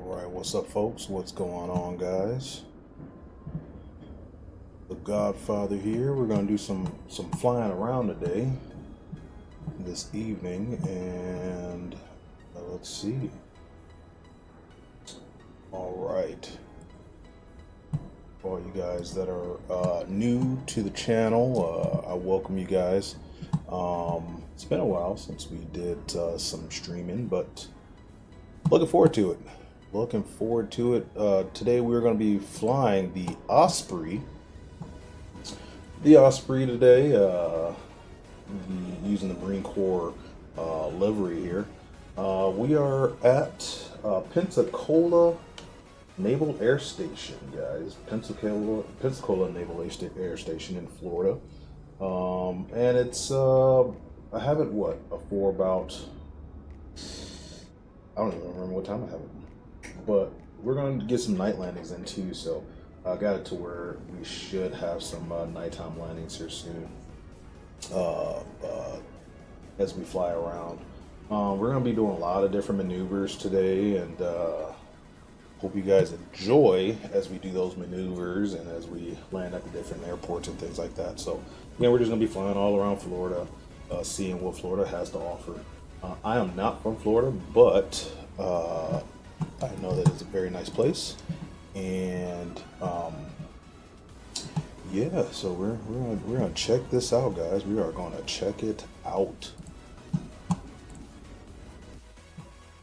Alright, what's up, folks? What's going on, guys? The Godfather here. We're going to do some flying around today, this evening, and let's see. Alright. For all you guys that are new to the channel, I welcome you guys. It's been a while since we did some streaming, but looking forward to it. Today we're going to be flying the Osprey. Today, using the Marine Corps livery here. We are at Pensacola Naval Air Station, guys. Pensacola Naval Air Station in Florida. And it's, I have it, for about, I don't even remember what time I have it. But we're going to get some night landings in too, so I got it to where we should have some nighttime landings here soon as we fly around. We're going to be doing a lot of different maneuvers today, and hope you guys enjoy as we do those maneuvers and as we land at the different airports and things like that. So, yeah, we're just going to be flying all around Florida, seeing what Florida has to offer. I am not from Florida, but I know that it's a very nice place, and yeah, so we're gonna check this out, guys. We are gonna check it out.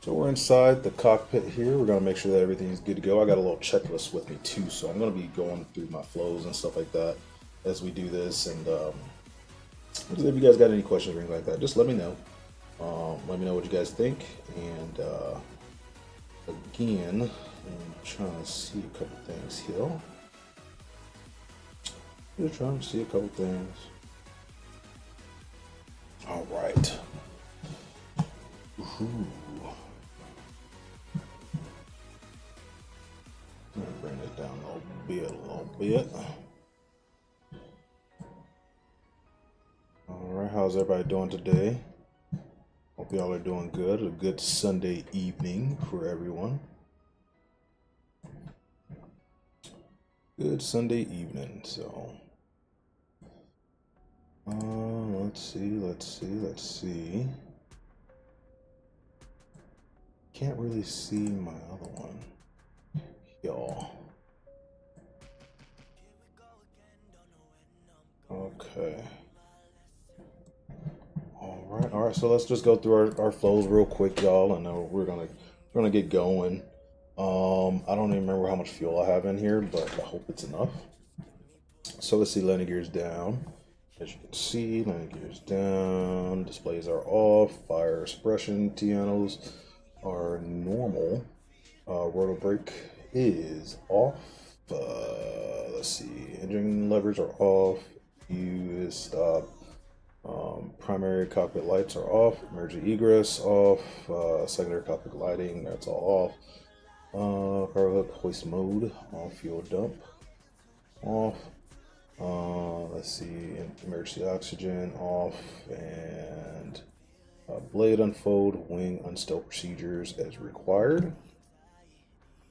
So we're inside the cockpit here. We're gonna make sure that everything is good to go. I got a little checklist with me too, so I'm gonna be going through my flows and stuff like that as we do this. And if you guys got any questions or anything like that, just let me know. Let me know what you guys think. And again, I'm trying to see a couple things here. Just trying to see a couple things. All right. Ooh. Let me bring it down a little bit. All right, how's everybody doing today? Hope y'all are doing good. A good Sunday evening for everyone. Good Sunday evening. So, let's see. Can't really see my other one, y'all. Okay. All right. So let's just go through our flows real quick, y'all, and we're gonna get going. I don't even remember how much fuel I have in here, but I hope it's enough. So let's see, landing gears down. As you can see, landing gears down. Displays are off. Fire suppression TNOs are normal. Rotor brake is off. Let's see, engine levers are off. U is stop. Primary cockpit lights are off. Emergency egress off. Secondary cockpit lighting, that's all off. Power hook hoist mode on. Fuel dump off. Let's see, emergency oxygen off, and blade unfold, wing unstow procedures as required.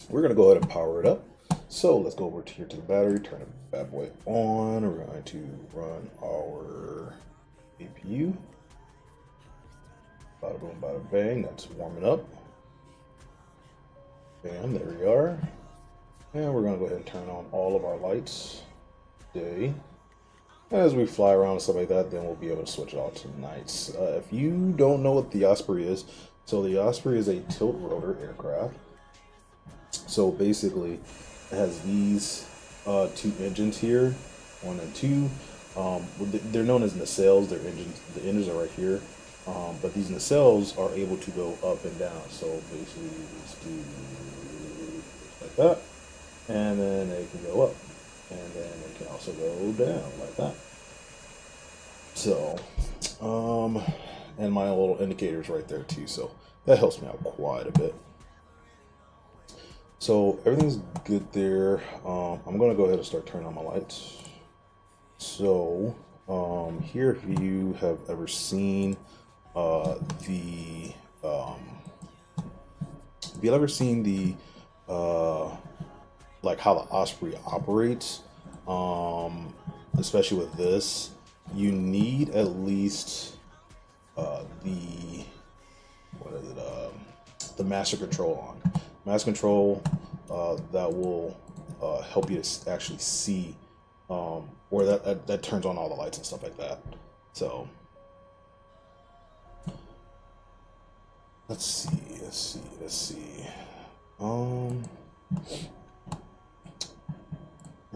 We're gonna go ahead and power it up. So let's go over here to the battery, turn the bad boy on. We're going to run our APU. Bada boom, bada bang. That's warming up. Bam, there we are. And we're going to go ahead and turn on all of our lights today. As we fly around and stuff like that, then we'll be able to switch it all to nights. If you don't know what the Osprey is, so the Osprey is a tilt rotor aircraft. So basically, it has these two engines here, 1 and 2. They're known as nacelles. The engines are right here. But these nacelles are able to go up and down. So basically, just do like that, and then they can go up, and then they can also go down like that. So, and my little indicators right there too. So that helps me out quite a bit. So everything's good there. I'm gonna go ahead and start turning on my lights. So here, if you have ever seen the like how the Osprey operates, especially with this, you need at least the what is it? The master control on. Master control that will help you to actually see, or that turns on all the lights and stuff like that. So let's see.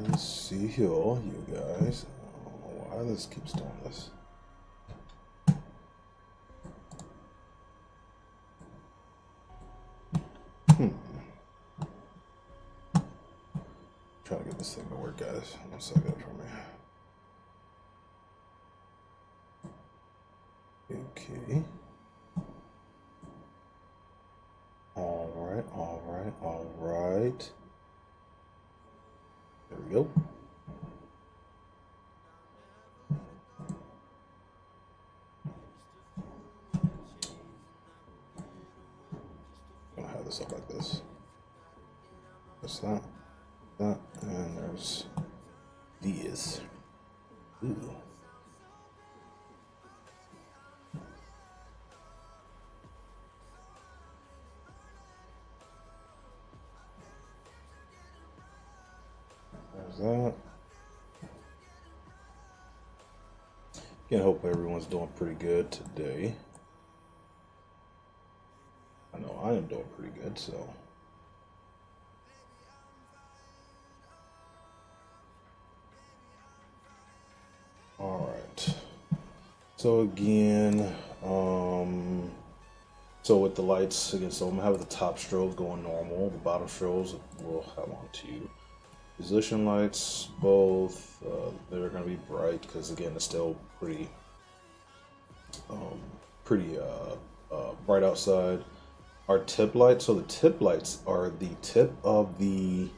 Let's see here, you guys. I don't know why this keeps doing this. Trying to get this thing to work, guys. One second for me. Okay. All right. There we go. I'm gonna have this up like this. That's that, and there's these. Ooh. There's that. Again, hope everyone's doing pretty good today. I know I am doing pretty good, so. All right. So again, so with the lights, again, so I'm gonna have the top strobes going normal. The bottom strobes will have on two. Position lights, both, they're gonna be bright because again, it's still pretty bright outside. Our tip lights, so the tip lights are the tip of the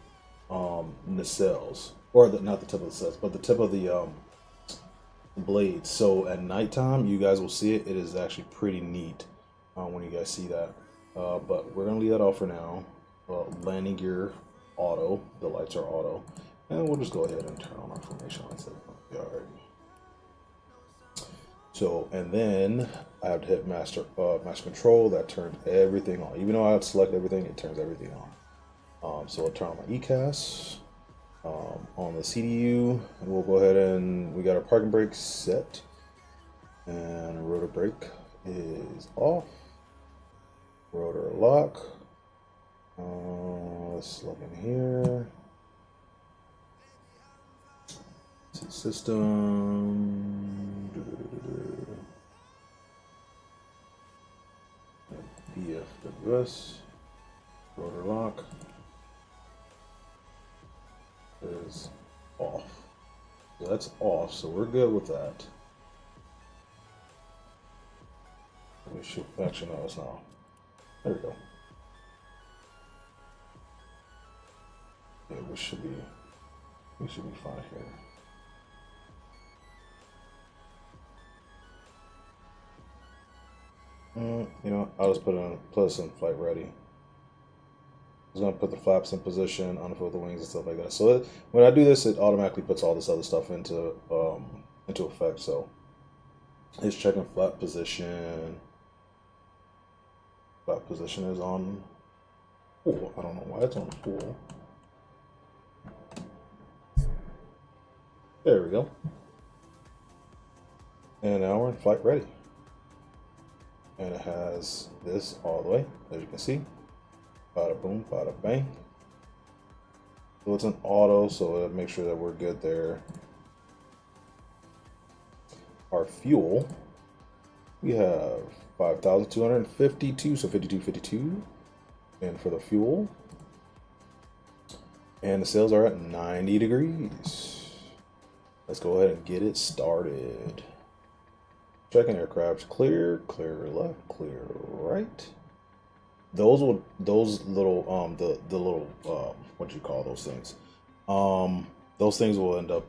nacelles, or not the tip of the nacelles, but the tip of the blades. So at nighttime, you guys will see it. It is actually pretty neat when you guys see that. But we're gonna leave that off for now. Landing gear auto, the lights are auto, and we'll just go ahead and turn on our formation lights. Alright. So, and then I have to hit master control. That turns everything on. Even though I have to select everything, it turns everything on. So I'll turn on my ECAS. On the CDU, we'll go ahead and we got our parking brake set, and rotor brake is off. Rotor lock. Let's look in here. System. BFWS. Rotor lock is off. So that's off, so we're good with that. We should actually no, it's not. There we go. Yeah, we should be fine here. You know, I'll just put us in flight ready. I'm gonna put the flaps in position, unfold the wings and stuff like that. So when I do this, it automatically puts all this other stuff into effect. So it's checking flap position. Flap position is on full. I don't know why it's on full. There we go. And now we're in flight ready. And it has this all the way, as you can see. Bada boom, bada bang. So it's an auto, so it'll make sure that we're good there. Our fuel, we have 5,252, so 5252. And for the fuel, and the sails are at 90 degrees. Let's go ahead and get it started. Checking aircraft, clear, clear left, clear right. Those little the little what do you call those things? Those things will end up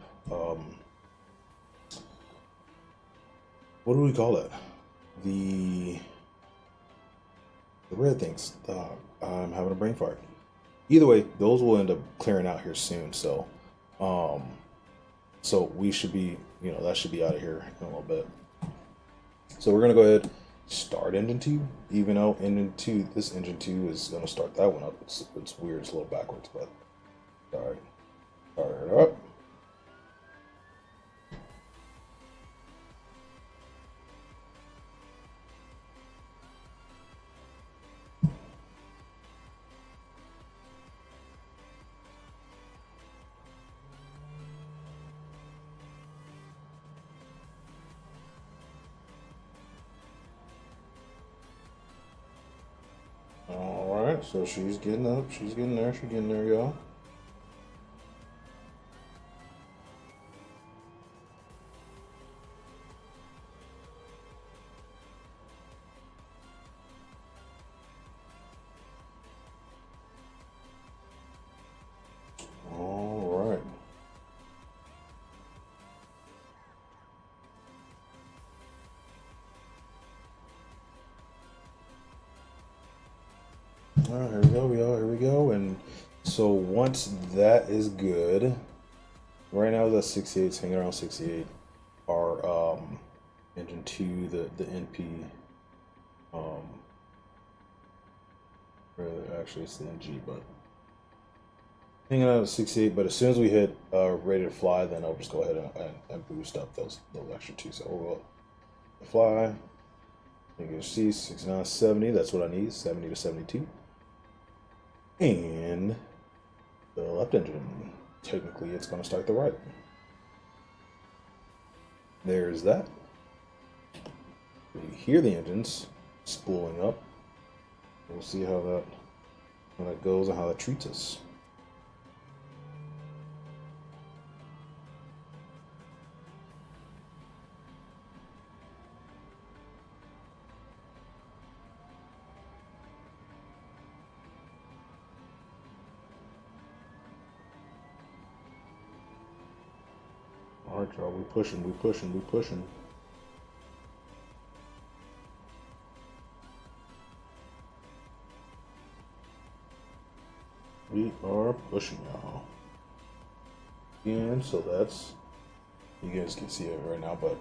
what do we call it? The red things. I'm having a brain fart. either way, those will end up clearing out here soon. So, so we should be, that should be out of here in a little bit. So we're gonna go ahead, start engine 2, even though this engine 2 is gonna start that one up. It's weird, it's a little backwards, but start it up. Alright, so she's getting up, she's getting there, y'all. Alright. Alright, here we go, y'all, here we go. And so once that is good, right now the 68 is hanging around 68. Our engine 2, the NP, actually it's the NG, but hanging out at 68. But as soon as we hit ready to fly, then I'll just go ahead and boost up those extra 2. So we'll go fly. You can see 69, 70. That's what I need, 70 to 72. And the left engine, technically it's going to start the right. There's that. You hear the engines spooling up. We'll see how that goes and how that treats us. All right, y'all, we pushing. We are pushing, y'all. And so that's, you guys can see it right now, but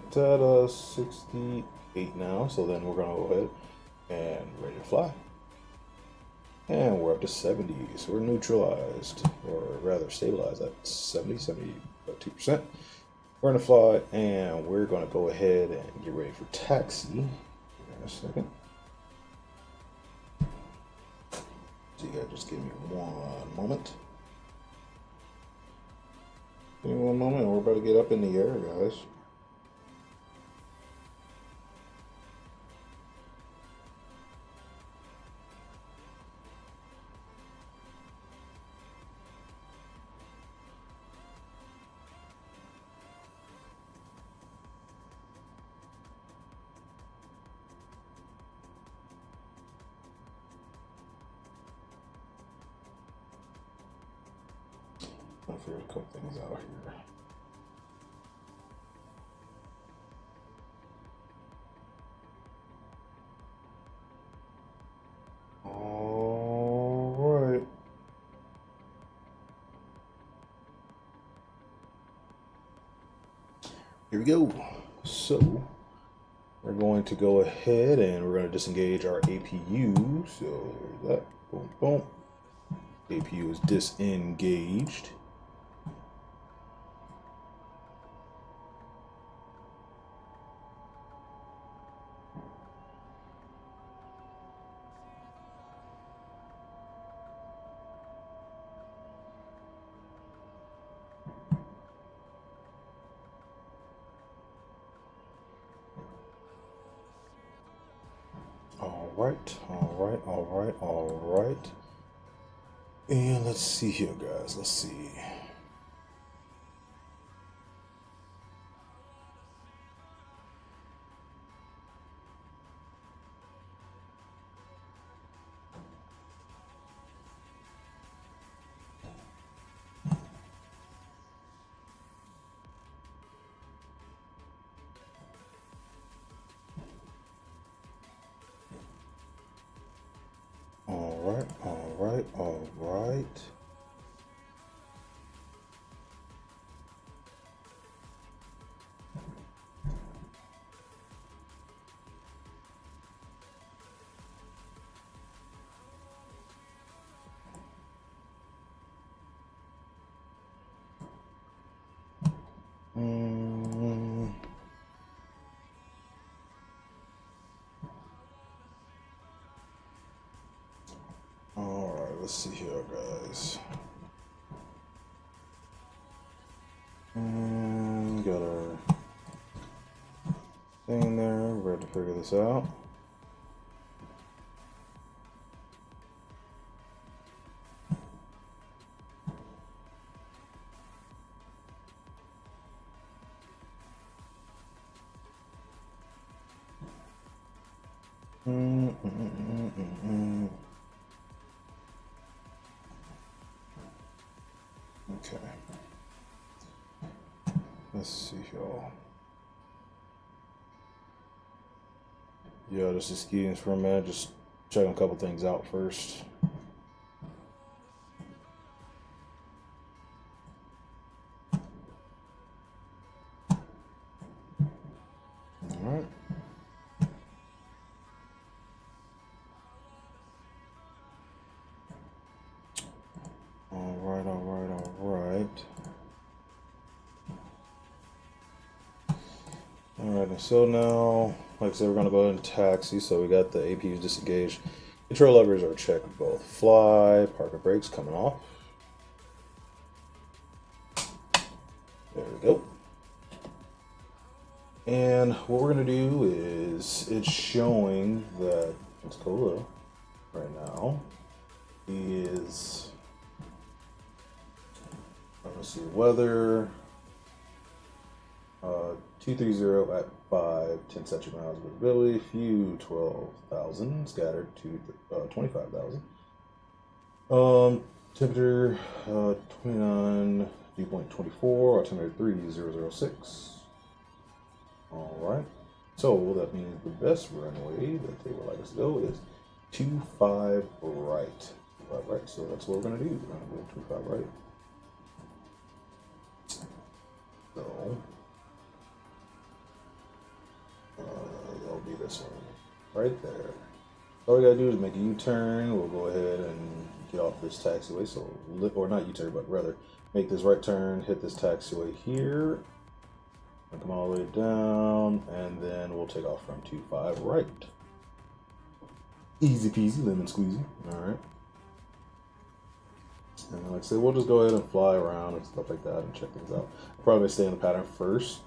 it's at 68 now. So then we're gonna go ahead and ready to fly. And we're up to 70, so we're neutralized, or rather stabilized at 72%. We're gonna fly, and we're gonna go ahead and get ready for taxi. In a second. So you guys just give me one moment. Give me one moment, we're about to get up in the air, guys. I'll figure a couple things out here. All right. Here we go. So we're going to go ahead and we're going to disengage our APU. So there's that. Boom, boom. APU is disengaged. All right. And let's see here, guys. Let's see. All right, all right. All right, let's see here, guys. And got our thing there. We're going to figure this out. Okay. Let's see y'all. Yeah, just excuse for a minute. Just checking a couple things out first. Alright. Alright, so now, like I said, we're going to go ahead and taxi. So we got the APUs disengaged. Control levers are checked both. Fly, parking brakes coming off. There we go. And what we're going to do is, it's showing that Pensacola right now is, let's see, weather, 230 at 5, 10 statute miles of visibility, few 12,000, scattered to 25,000. Temperature 29, dew point 24, altimeter 3006. Alright, so that means the best runway that they would like us to go is 25 right. 25 right, so that's what we're going to do. We're going to go 25 right. So, that'll be this one right there. All we gotta do is make a U-turn. We'll go ahead and get off this taxiway. So, or not U-turn, but rather make this right turn, hit this taxiway here, and come all the way down, and then we'll take off from 25 right. Easy peasy, lemon squeezy. All right. And like I said, we'll just go ahead and fly around and stuff like that and check things out. I'll probably stay in the pattern first.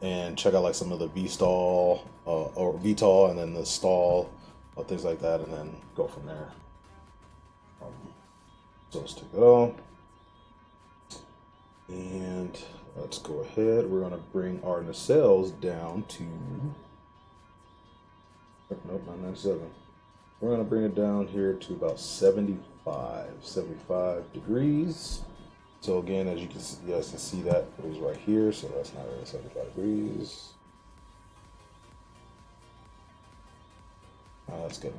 And check out like some of the V-stall or VTOL and then the stall, things like that, and then go from there. So let's take it off. And let's go ahead. We're going to bring our nacelles down to, nope, not 97. We're going to bring it down here to about 75 degrees. So again, as you guys can see, that it was right here, so that's not really 75 degrees. That's good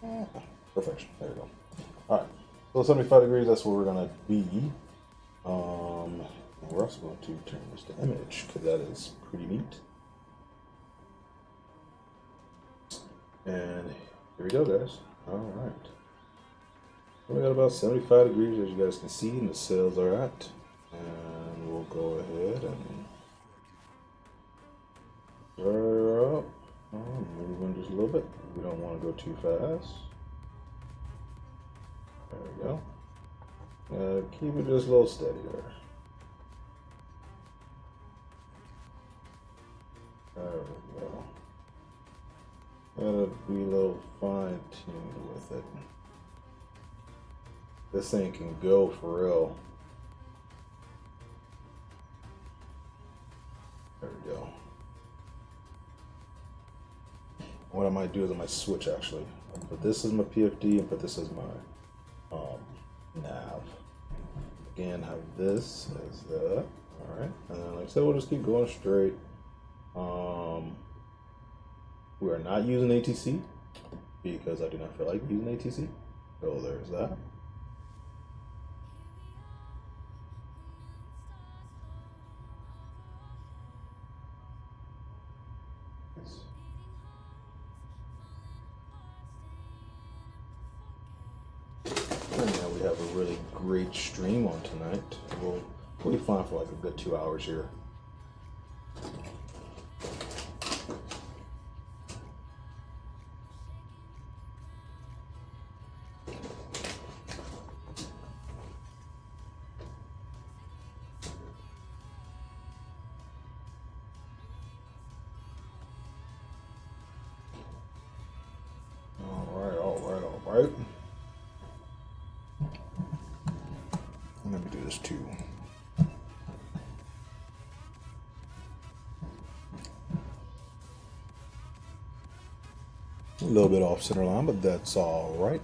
enough. Perfection. There we go. All right. So 75 degrees. That's where we're gonna be. And we're also going to turn this to image because that is pretty neat. And here we go, guys. All right. We got about 75 degrees, as you guys can see, and the sails are at. And we'll go ahead and fire up. Moving just a little bit. We don't want to go too fast. There we go. Keep it just a little steady there. There we go. Gotta be a little fine-tuned with it. This thing can go for real. There we go. What I might do is I might switch actually. I'll put this as my PFD and put this as my nav. Again, have this as that. Alright. And then like I said, we'll just keep going straight. We are not using ATC. because I do not feel like using ATC. So there's that. And now we have a really great stream on tonight. We'll be fine for like a good 2 hours here. All right. Let me do this too. A little bit off center line, but that's all right.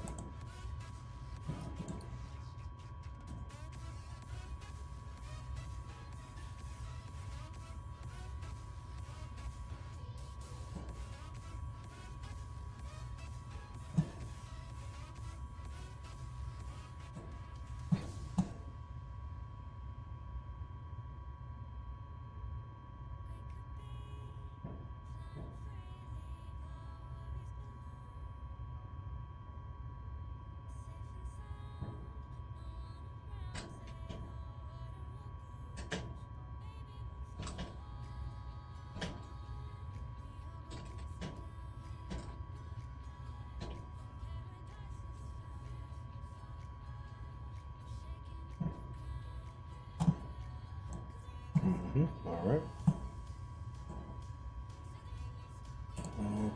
All right.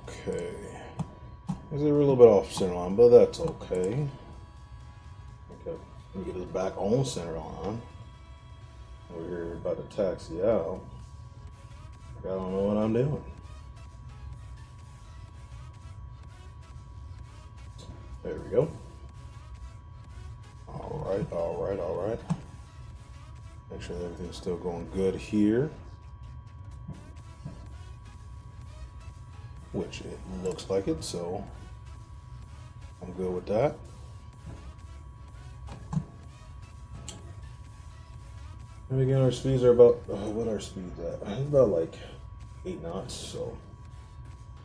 Okay. Is it a little bit off center line, but that's okay. Okay. Let me get this back on center line. We're here about to taxi out. I don't know what I'm doing. There we go. All right, all right, all right. Make sure that everything's still going good here. Which it looks like it, so I'm good with that. And again, our speeds are about, what are our speeds at? I think about like 8 knots, so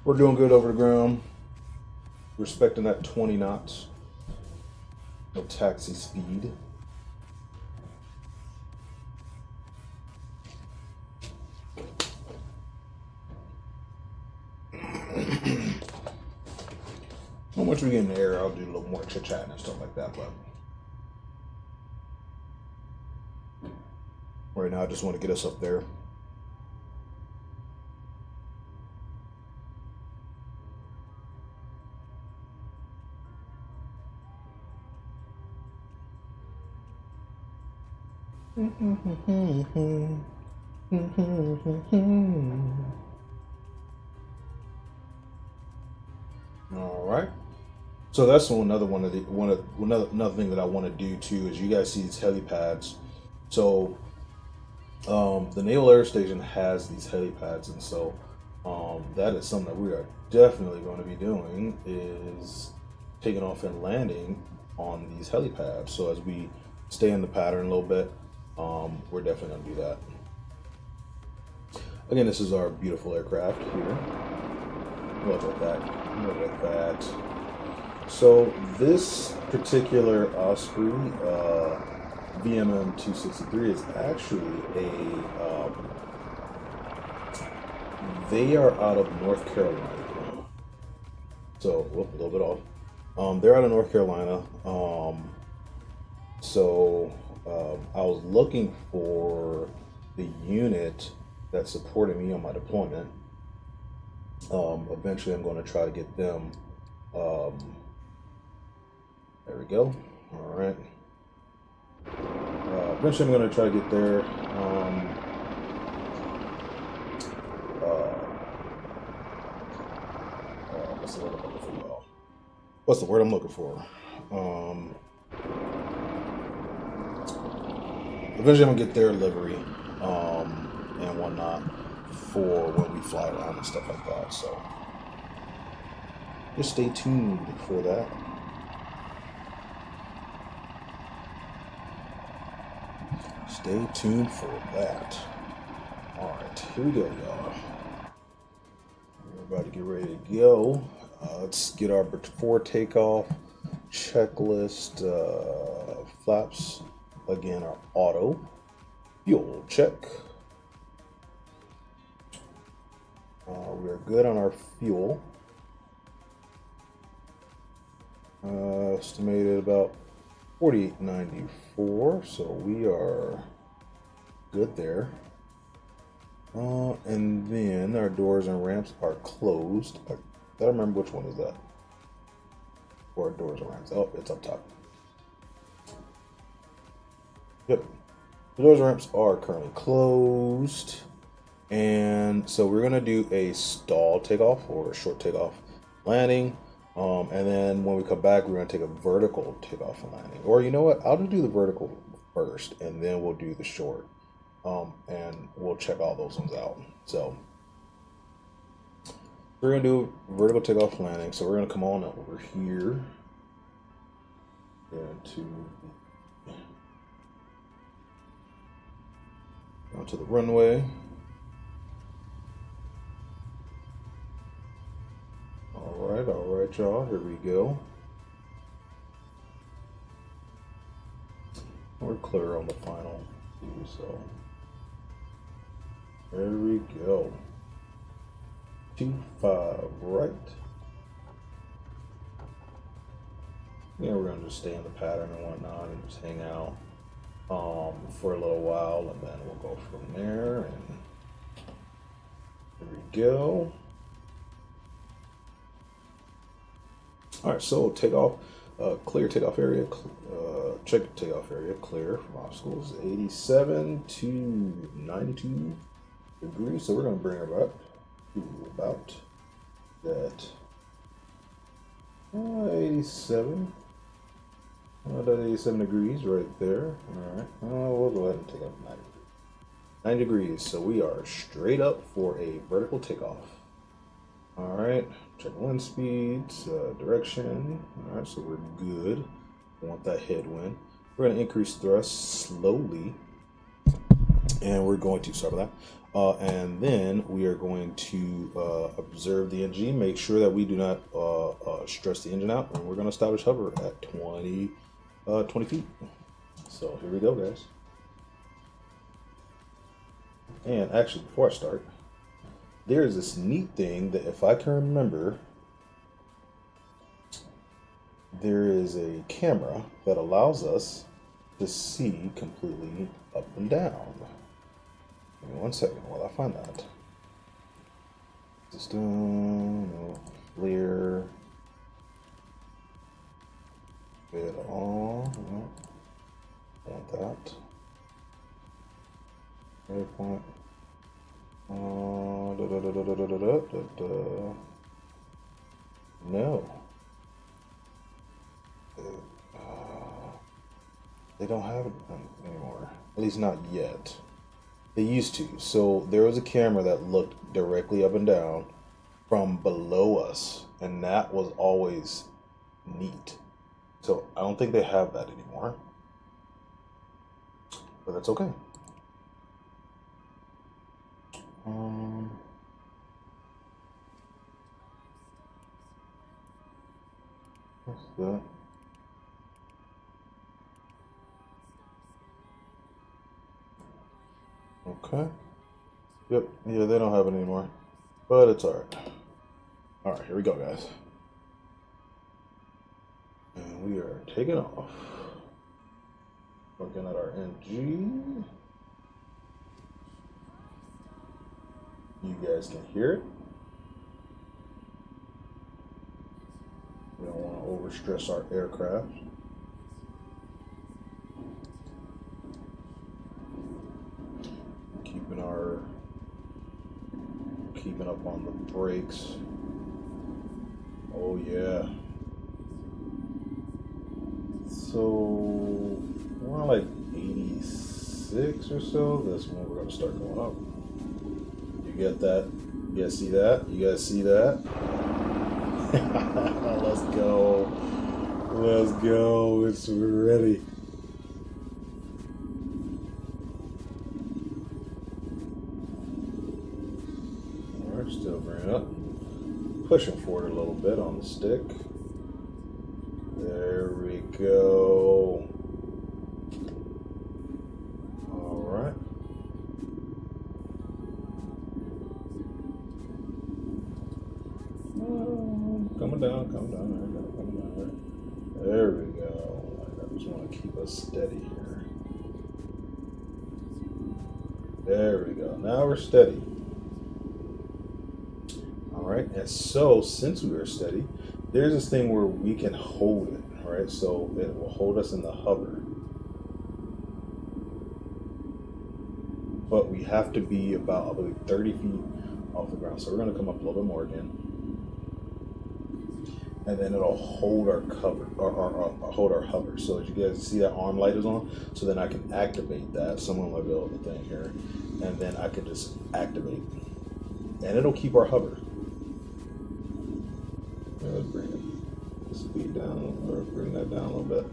we're doing good over the ground. Respecting that 20 knots. No taxi speed. Once we get in the air, I'll do a little more chit-chatting and stuff like that, but right now I just want to get us up there. All right. So that's another thing that I want to do too is you guys see these helipads. So the Naval Air Station has these helipads, and so that is something that we are definitely going to be doing is taking off and landing on these helipads. So as we stay in the pattern a little bit, we're definitely going to do that. Again, this is our beautiful aircraft here. Look at that. Look at that. So this particular Osprey VMM 263 is actually they are out of North Carolina. So whoop, a little bit off. They're out of North Carolina. I was looking for the unit that supported me on my deployment. Eventually I'm going to try to get them. There we go. All right. Eventually I'm going to try to get there. What's the word I'm looking for, y'all? What's the word I'm looking for? Eventually I'm going to get their livery and whatnot for when we fly around and stuff like that. So just stay tuned for that. Stay tuned for that. Alright, here we go, y'all. We're about to get ready to go. Let's get our before takeoff checklist. Flaps, again, are auto. Fuel check. We are good on our fuel. Estimated about 48.94, so we are good there. And then our doors and ramps are closed. I don't remember which one is that. Or doors and ramps. Oh, it's up top. Yep. The doors and ramps are currently closed. And so we're gonna do a stall takeoff or a short takeoff landing. And then when we come back, we're gonna take a vertical takeoff and landing. Or you know what? I'll just do the vertical first, and then we'll do the short. And we'll check all those ones out. So we're gonna do vertical takeoff landing. So we're gonna come on over here onto the runway. All right, y'all. Here we go. We're clear on the final view, so there we go. 25 right. Yeah, we're gonna just stay in the pattern and whatnot and just hang out for a little while, and then we'll go from there. And here we go. All right, so takeoff, clear takeoff area, check takeoff area, clear from obstacles, 87 to 92 degrees. So we're gonna bring her up to about that 87. That 87 degrees right there. All right, we'll go ahead and take up 9 degrees. So we are straight up for a vertical takeoff. All right, check wind speeds, direction. All right, so we're good. We want that headwind. We're going to increase thrust slowly, and we're going to, sorry about that. And then we are going to observe the engine, make sure that we do not stress the engine out, and we're going to establish hover at 20 feet. So here we go, guys. And actually, before I start, there's this neat thing that, if I can remember, there is a camera that allows us to see completely up and down. Give me 1 second while I find that. System, no, clear, bit on, no, want that. Waypoint. No. They don't have it anymore. At least not yet. They used to. So there was a camera that looked directly up and down from below us, and that was always neat. So I don't think they have that anymore. But that's okay. What's that? Okay. Yep. Yeah, they don't have it anymore. But it's alright. Alright, here we go, guys. And we are taking off. Looking at our NG. You guys can hear it. We don't want to overstress our aircraft. Keeping up on the brakes. Oh yeah. So we're on like 86 or so. That's when we're gonna start going up. You get that? You guys see that? You guys see that? Let's go. Let's go. We're ready. Alright, still bringing it up. Pushing forward a little bit on the stick. There we go. Alright. Coming down. There we go. I just want to keep us steady here. There we go. Now we're steady. Alright, and so since we are steady, there's this thing where we can hold it, right? So it will hold us in the hover. But we have to be about, I believe, 30 feet off the ground. So we're going to come up a little bit more again. And then it'll hold our cover, or hold our hover. So as you guys see, that arm light is on. So then I can activate that. Someone will go with the thing here. And then I can just activate. And it'll keep our hover. Let's bring the speed down, or bring that down a little bit.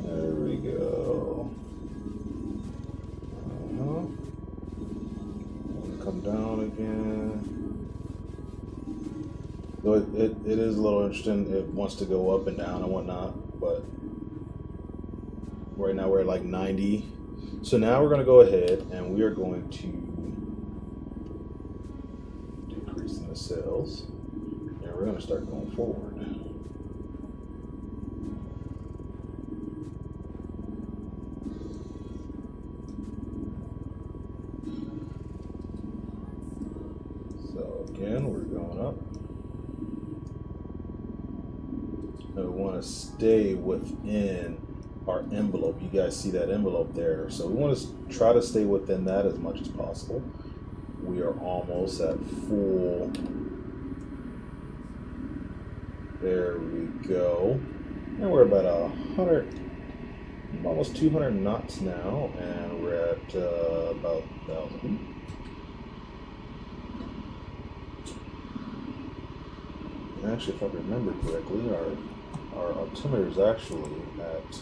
There we go. Come down again. Though it is a little interesting. It wants to go up and down and whatnot, but right now we're at like 90. So now we're going to go ahead and we are going to the sails, and we're going to start going forward. So again, we're going up. And we want to stay within our envelope. You guys see that envelope there. So we want to try to stay within that as much as possible. We are almost at full. There we go. And we're about 100, almost 200 knots now, and we're at about 1,000 feet. And actually, if I remember correctly, our altimeter is actually at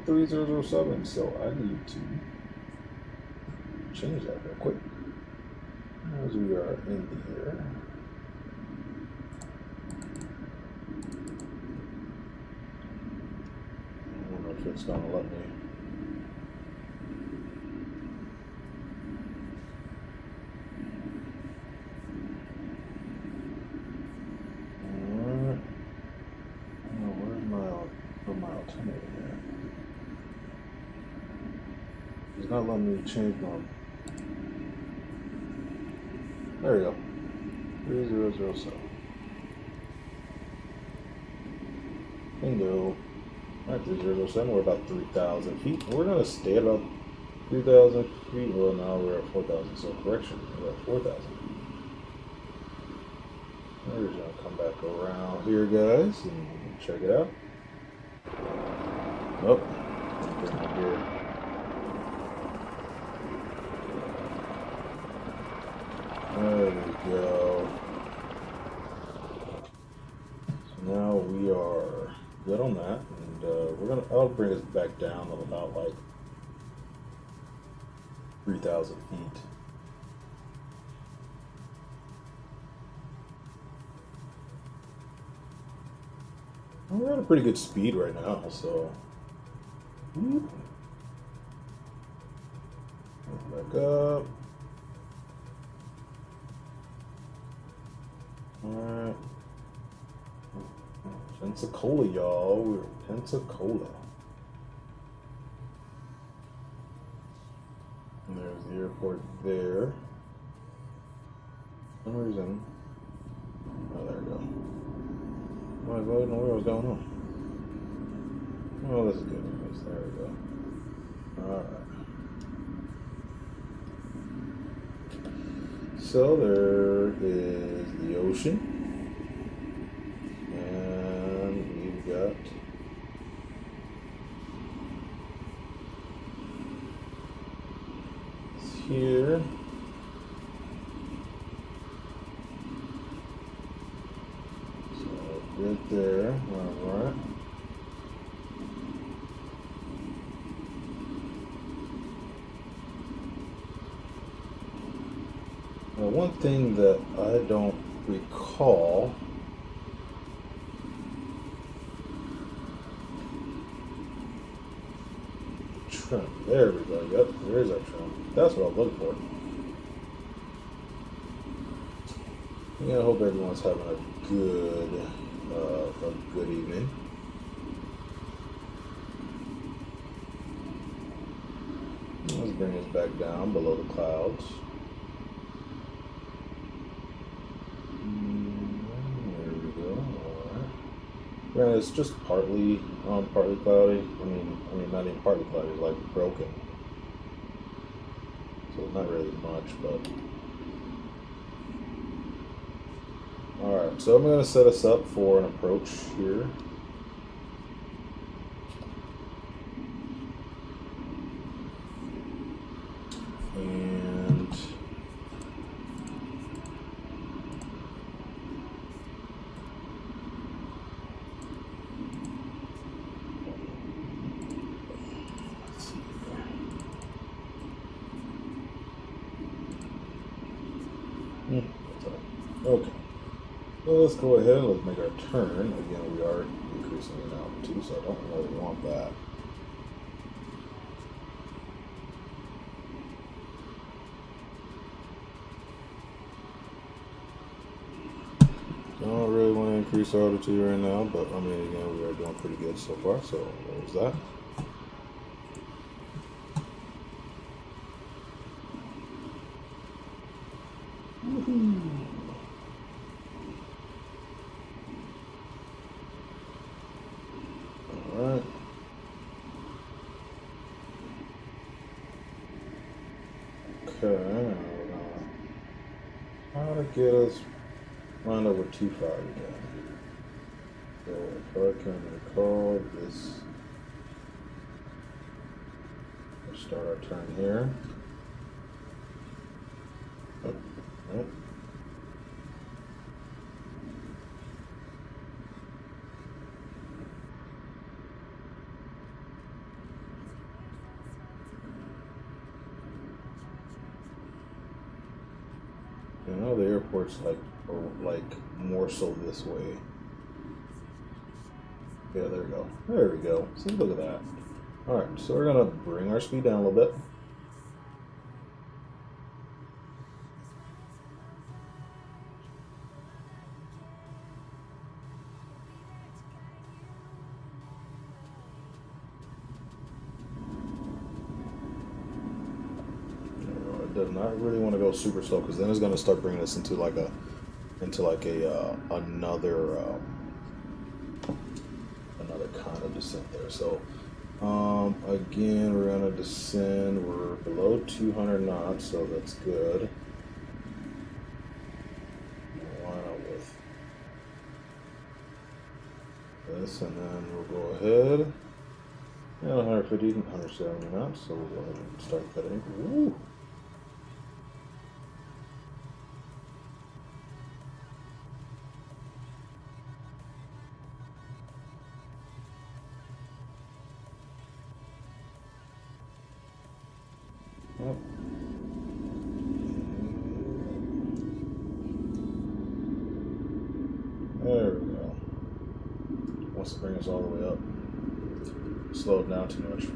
3007, so I need to change that real quick as we are in here. I wonder if it's going to let me. Alright. Oh, where's my altimeter there? It's not letting me change my. There we go. 3007. Bingo. Alright, 3007. We're about 3,000 feet. We're going to stay at about 3,000 feet. Well, now we're at 4,000. So, correction. We're at 4,000 feet. We're just going to come back around here, guys, and check it out. Oh, bring it here. There we go. So now we are good on that, and I'll bring us back down to about like 3,000 feet. And we're at a pretty good speed right now, so back up. Alright. Pensacola, y'all. We're Pensacola. And there's the airport there. For some reason. Oh, there we go. I didn't know what was going on. Oh, this is good news. There we go. Alright. So there is the ocean, and we've got this here. So good there. All right. Now, one thing that I don't recall trim. There we go. Yep, there's our trim. That's what I was looking for. Yeah, I hope everyone's having a good evening. Let's bring this back down below the clouds. There we go. All right. Granted, it's just partly cloudy. I mean, not even partly cloudy. It's like broken. So it's not really much, but. All right. So I'm going to set us up for an approach here. And okay. So let's go ahead and let's make our turn. Again, we are increasing in altitude, so I don't really want that. Don't really want to increase altitude right now, but I mean, again, we are doing pretty good so far, so there's that. All right. Okay. How to get us line over 2.5 again. So if I can recall this, let's start our turn here. Oh, oh. You know, the airport's like more so this way. Yeah, there we go. There we go. See, look at that. All right, so we're gonna bring our speed down a little bit. It does not really want to go super slow because then it's gonna start bringing us into like another kind of descent there. So again, we're gonna descend. We're below 200 knots, so that's good. Line up with this, and then we'll go ahead. 150, 170 knots. So we'll go ahead and start cutting. Woo! Yep. There we go. Wants to bring us all the way up. Slow it down too much.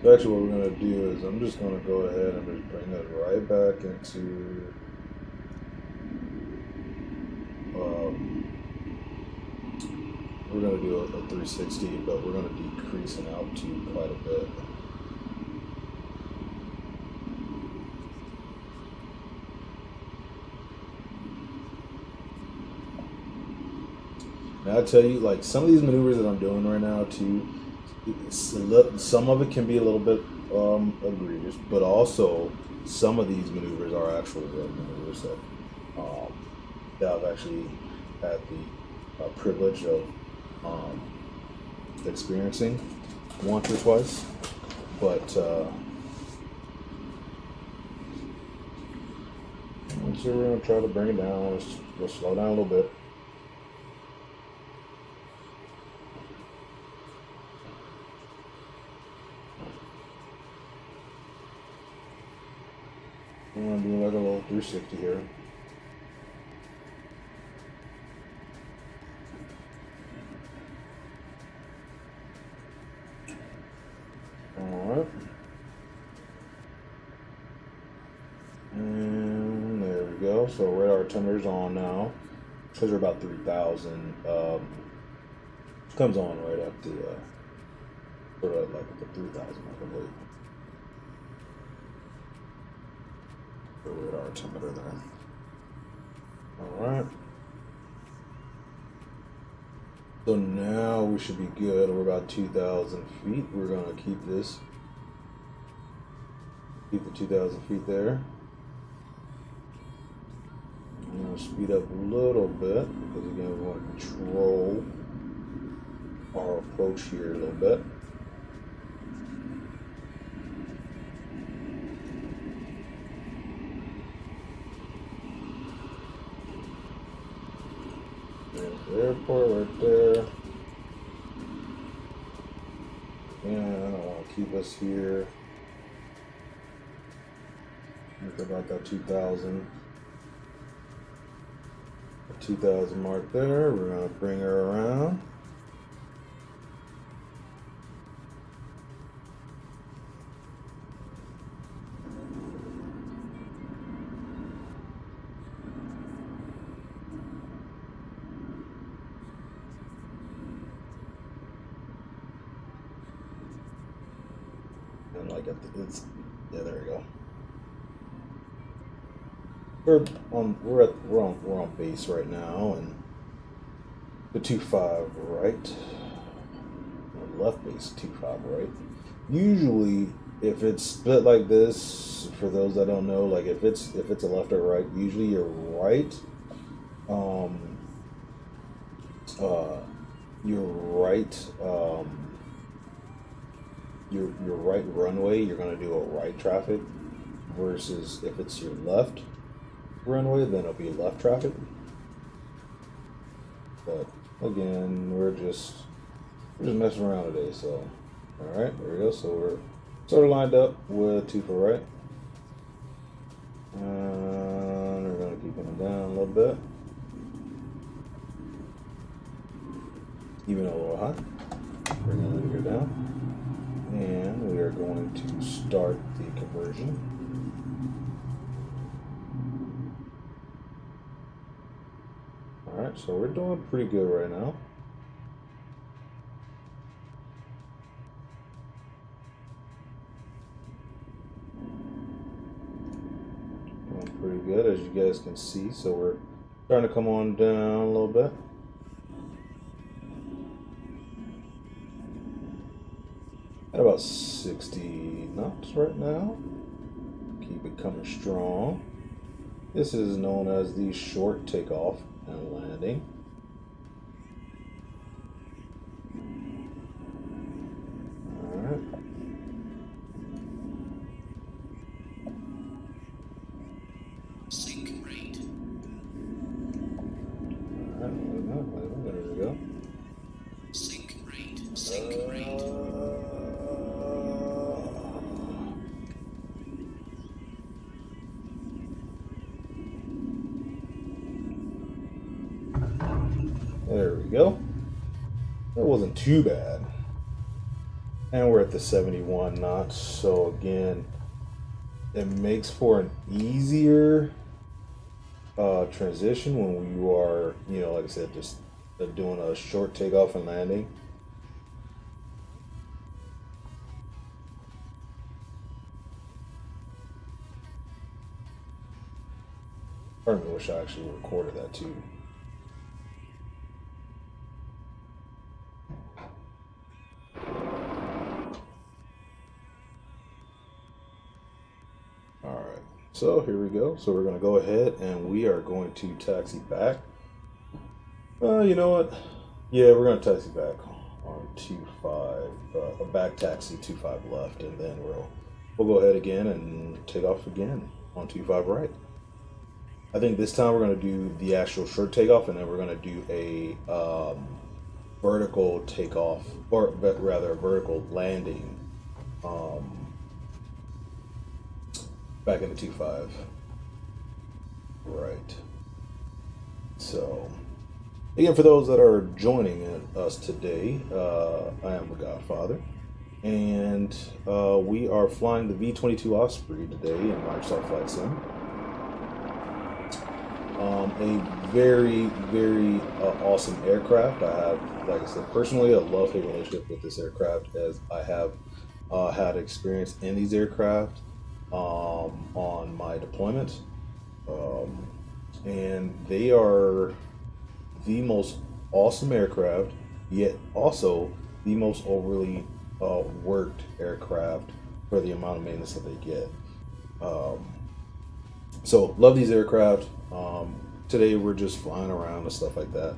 So actually what we're going to do is I'm just going to go ahead and just bring it right back into we're going to do a 360, but we're going to decrease in altitude quite a bit. Now I tell you, like some of these maneuvers that I'm doing right now too, some of it can be a little bit egregious, but also some of these maneuvers are actual real maneuvers that I've actually had the privilege of experiencing once or twice. But so we're gonna try to bring it down. Let's slow down a little bit. I'm gonna do like a little 360 here. Alright. And there we go. So radar tender's on now. Because we're about 3,000. Comes on right at the sort of like the 3,000 I believe. The radar altimeter there. Alright. So now we should be good. We're about 2,000 feet. We're gonna keep this. Keep the 2,000 feet there. I'm gonna speed up a little bit because again we want to control our approach here a little bit. There's the airport right there. And I want to keep us here. Look about that 2,000. 2,000 mark there. We're going to bring her around. And like yeah, there we go. We're on base right now, and the 2-5 right, left base 2-5 right. Usually, if it's split like this, for those that don't know, like if it's a left or right, usually your right, your right runway, you're gonna do a right traffic, versus if it's your left runway, then it'll be left traffic. But again, we're just messing around today. So all right, there we go. So we're sort of lined up with 2 for right, and we're gonna keep it down a little bit, even a little high. Bring it here down, and we are going to start the conversion. Alright, so we're doing pretty good right now. Doing pretty good, as you guys can see. So we're starting to come on down a little bit. At about 60 knots right now. Keep it coming strong. This is known as the short takeoff and landing. Alright. Sync rate. Alright, there we go. Sync rate. Sync rate. There we go. That wasn't too bad. And we're at the 71 knots. So again, it makes for an easier transition when you are, like I said, just doing a short takeoff and landing. Part of me wish I actually recorded that too. So here we go. So we're going to go ahead and we are going to taxi back. You know what? Yeah, we're going to taxi back. All 25, a back taxi 25 left, and then we'll go ahead again and take off again on 25 right. I think this time we're going to do the actual short takeoff, and then we're going to do a vertical takeoff, or rather a vertical landing back into 25 right. So again, for those that are joining us today, I am the Godfather, and we are flying the V22 Osprey today in Microsoft Flight Sim. A very, very awesome aircraft. I have, like I said, personally, a love-hate relationship with this aircraft, as I have had experience in these aircraft on my deployment. And they are the most awesome aircraft, yet also the most overly worked aircraft for the amount of maintenance that they get. So love these aircraft. Today we're just flying around and stuff like that.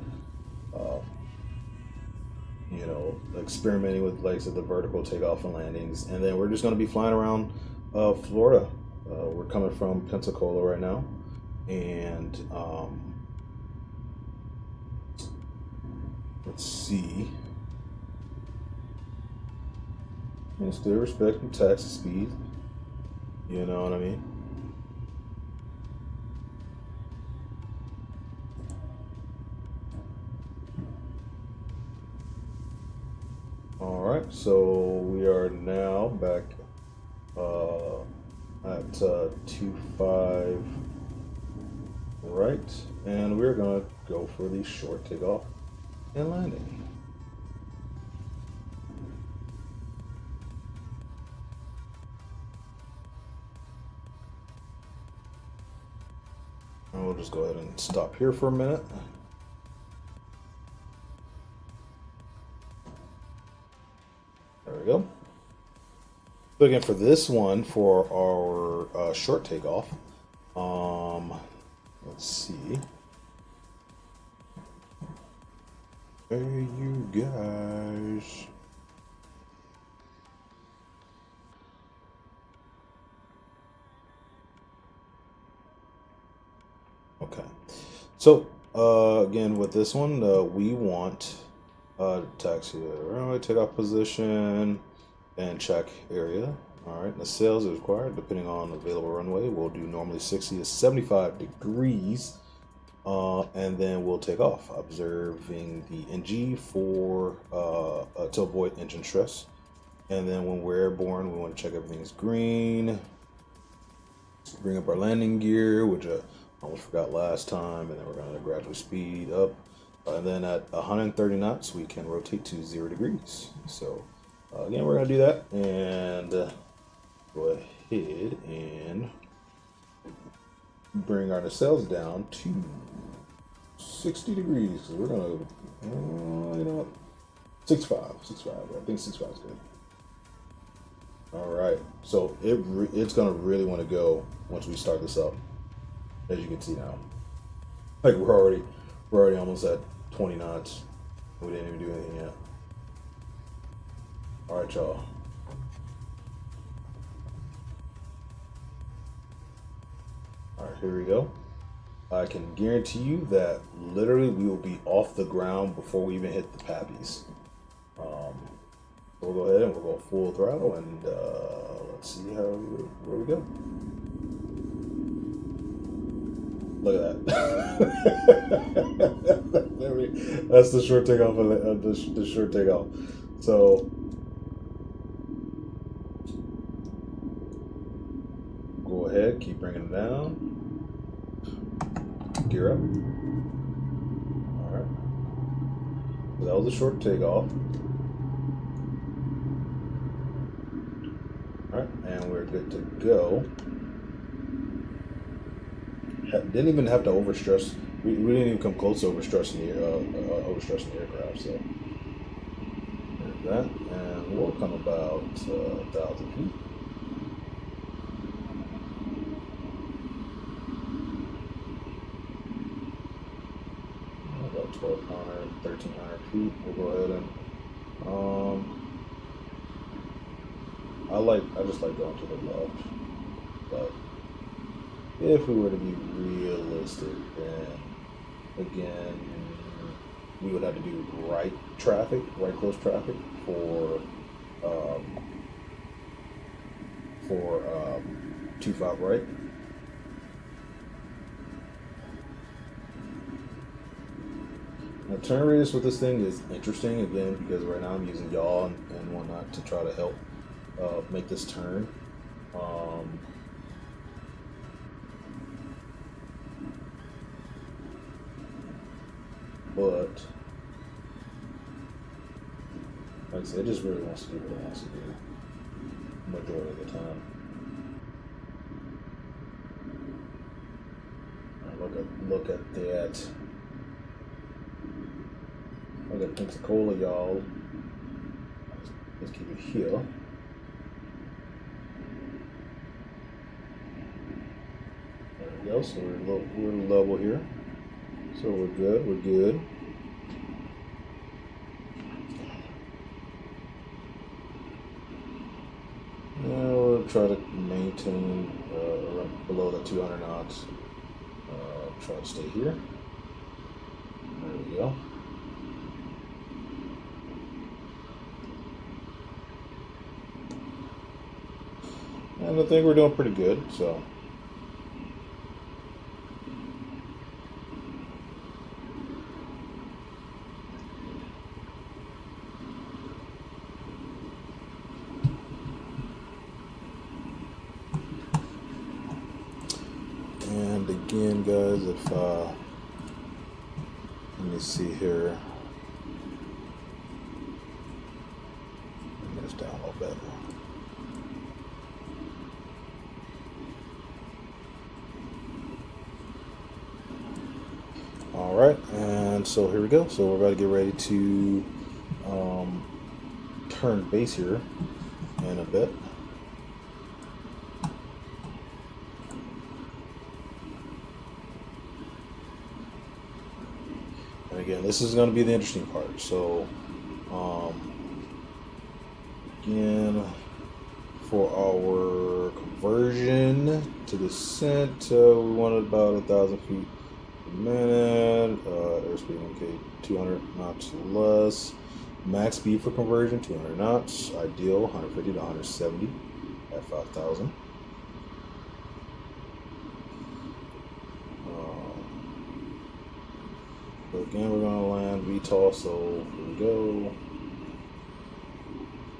You know, experimenting with, like I said, the vertical takeoff and landings, and then we're just going to be flying around Florida. We're coming from Pensacola right now, and let's see. And still respecting taxi speed. You know what I mean? Alright, so we are now back at 25 right, and we're going to go for the short takeoff and landing. And we'll just go ahead and stop here for a minute. There we go. So again, for this one, for our short takeoff, let's see. Hey, you guys. Okay. So, again, with this one, we want taxi to runway, takeoff position, and check area. All right, the sails is required depending on available runway. We'll do normally 60 to 75 degrees, and then we'll take off, observing the NG for to avoid engine stress. And then when we're airborne, we want to check everything's green. Bring up our landing gear, which I almost forgot last time, and then we're going to gradually speed up. And then at 130 knots, we can rotate to 0 degrees. So again, we're going to do that, and go ahead and bring our nacelles down to 60 degrees. So we're going to, you know what, 65. I think 65 is good. All right, so it's going to really want to go once we start this up, as you can see now. Like we're already almost at 20 knots. We didn't even do anything yet. All right, y'all. All right, here we go. I can guarantee you that literally we will be off the ground before we even hit the pappies. We'll go ahead and we'll go full throttle, and let's see where we go. Look at that. That's the short takeoff of the short takeoff. So go ahead, keep bringing it down. Gear up. All right. So that was a short takeoff. All right, and we're good to go. Didn't even have to overstress. We didn't even come close to overstressing the aircraft. So there's that, and we'll come about 1,000 feet. About 1,200, 1,300 feet. We'll go ahead and I just like going to the left, but if we were to be realistic, then again, we would have to do right close traffic for 25 right. Now, turn radius with this thing is interesting again because right now I'm using yaw and whatnot to try to help make this turn. But like I said, it just really wants to do what it wants to do majority of the time. Look at that. Look at Pensacola, y'all. Let's keep it here. There we go. So we're level here. So we're good. We're good. Now we'll try to maintain below the 200 knots. Try to stay here. There we go. And I think we're doing pretty good, so. And again, guys, if let me see here. Bring this down a little bit. All right, and so here we go. So we're about to get ready to turn base here in a bit. And again, this is going to be the interesting part. So again, for our conversion to descent, we wanted about 1,000 feet per minute. Airspeed indicated 200 knots less. Max speed for conversion 200 knots. Ideal 150 to 170 at 5,000. But again, we're going to land VTOL, so here we go.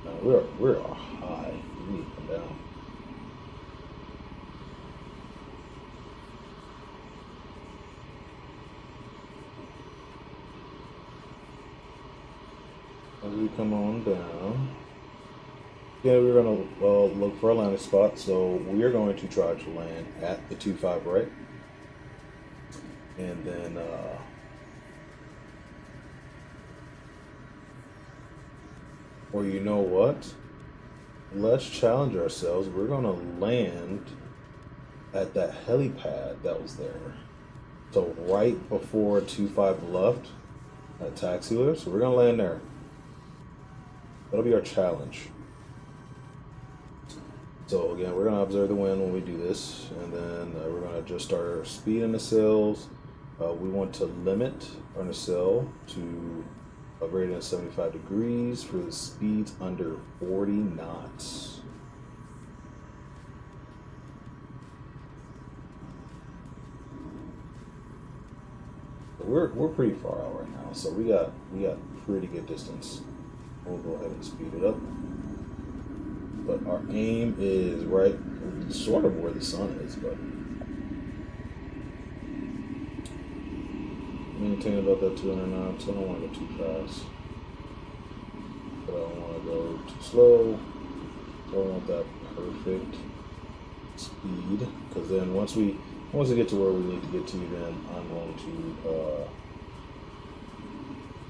Now we're high. We need to come down. As we come on down, yeah, we're going to look for a landing spot. So we are going to try to land at the 25 right, and then or you know what? Let's challenge ourselves. We're going to land at that helipad that was there. So right before 25 left at taxiway. So we're going to land there. That'll be our challenge. So again, we're going to observe the wind when we do this, and then we're going to adjust our speed in the sails. We want to limit our nacelle to a greater than 75 degrees for the speeds under 40 knots. We're pretty far out right now, so we got pretty good distance. We'll go ahead and speed it up. But our aim is right sort of where the sun is, but maintain about that 200 knots. I don't want to go too fast, but I don't want to go too slow. I don't want that perfect speed, because then once we get to where we need to get to, then I'm going to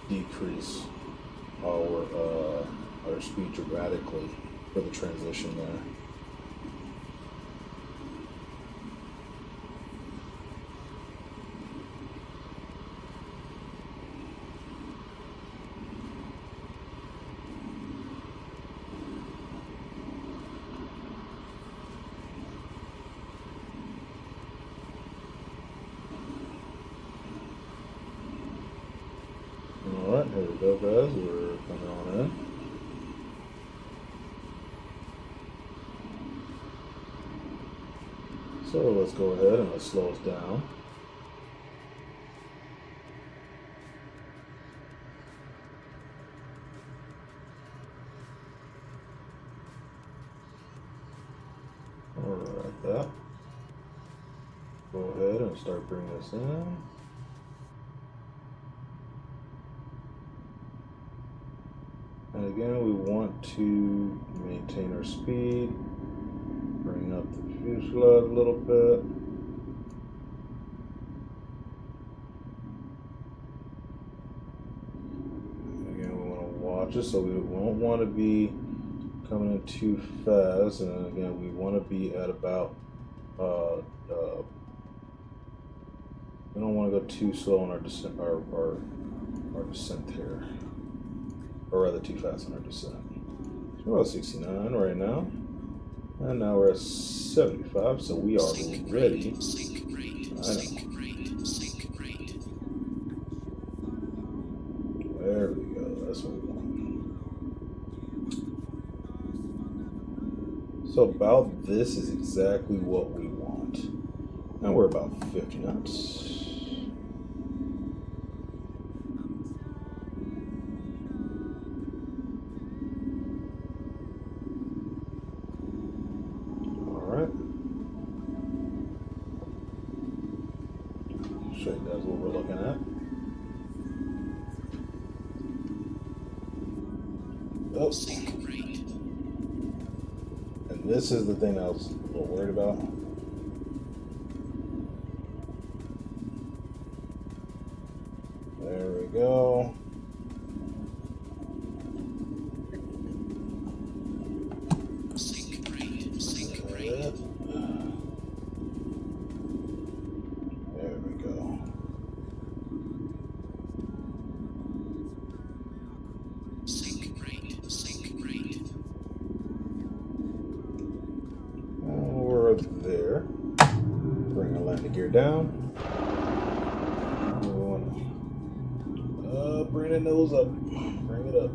decrease our speed dramatically for the transition there. There we go, guys. We're coming on in. So let's go ahead and let's slow us down. Alright, that. Go ahead and start bringing this in. And again, we want to maintain our speed, bring up the fuselage a little bit. Again, we want to watch it, so we won't want to be coming in too fast. And again, we want to be at about, we don't want to go too slow on our descent, our descent here. Or rather too fast on our descent. So we're about 69 right now. And now we're at 75, so we are ready. There we go, that's what we want. So about this is exactly what we want. And we're about 50 knots. Show you guys what we're looking at. Oh. And this is the thing I was a little worried about. There we go. There. Bring our landing gear down. We want to bring the nose up. Bring it up.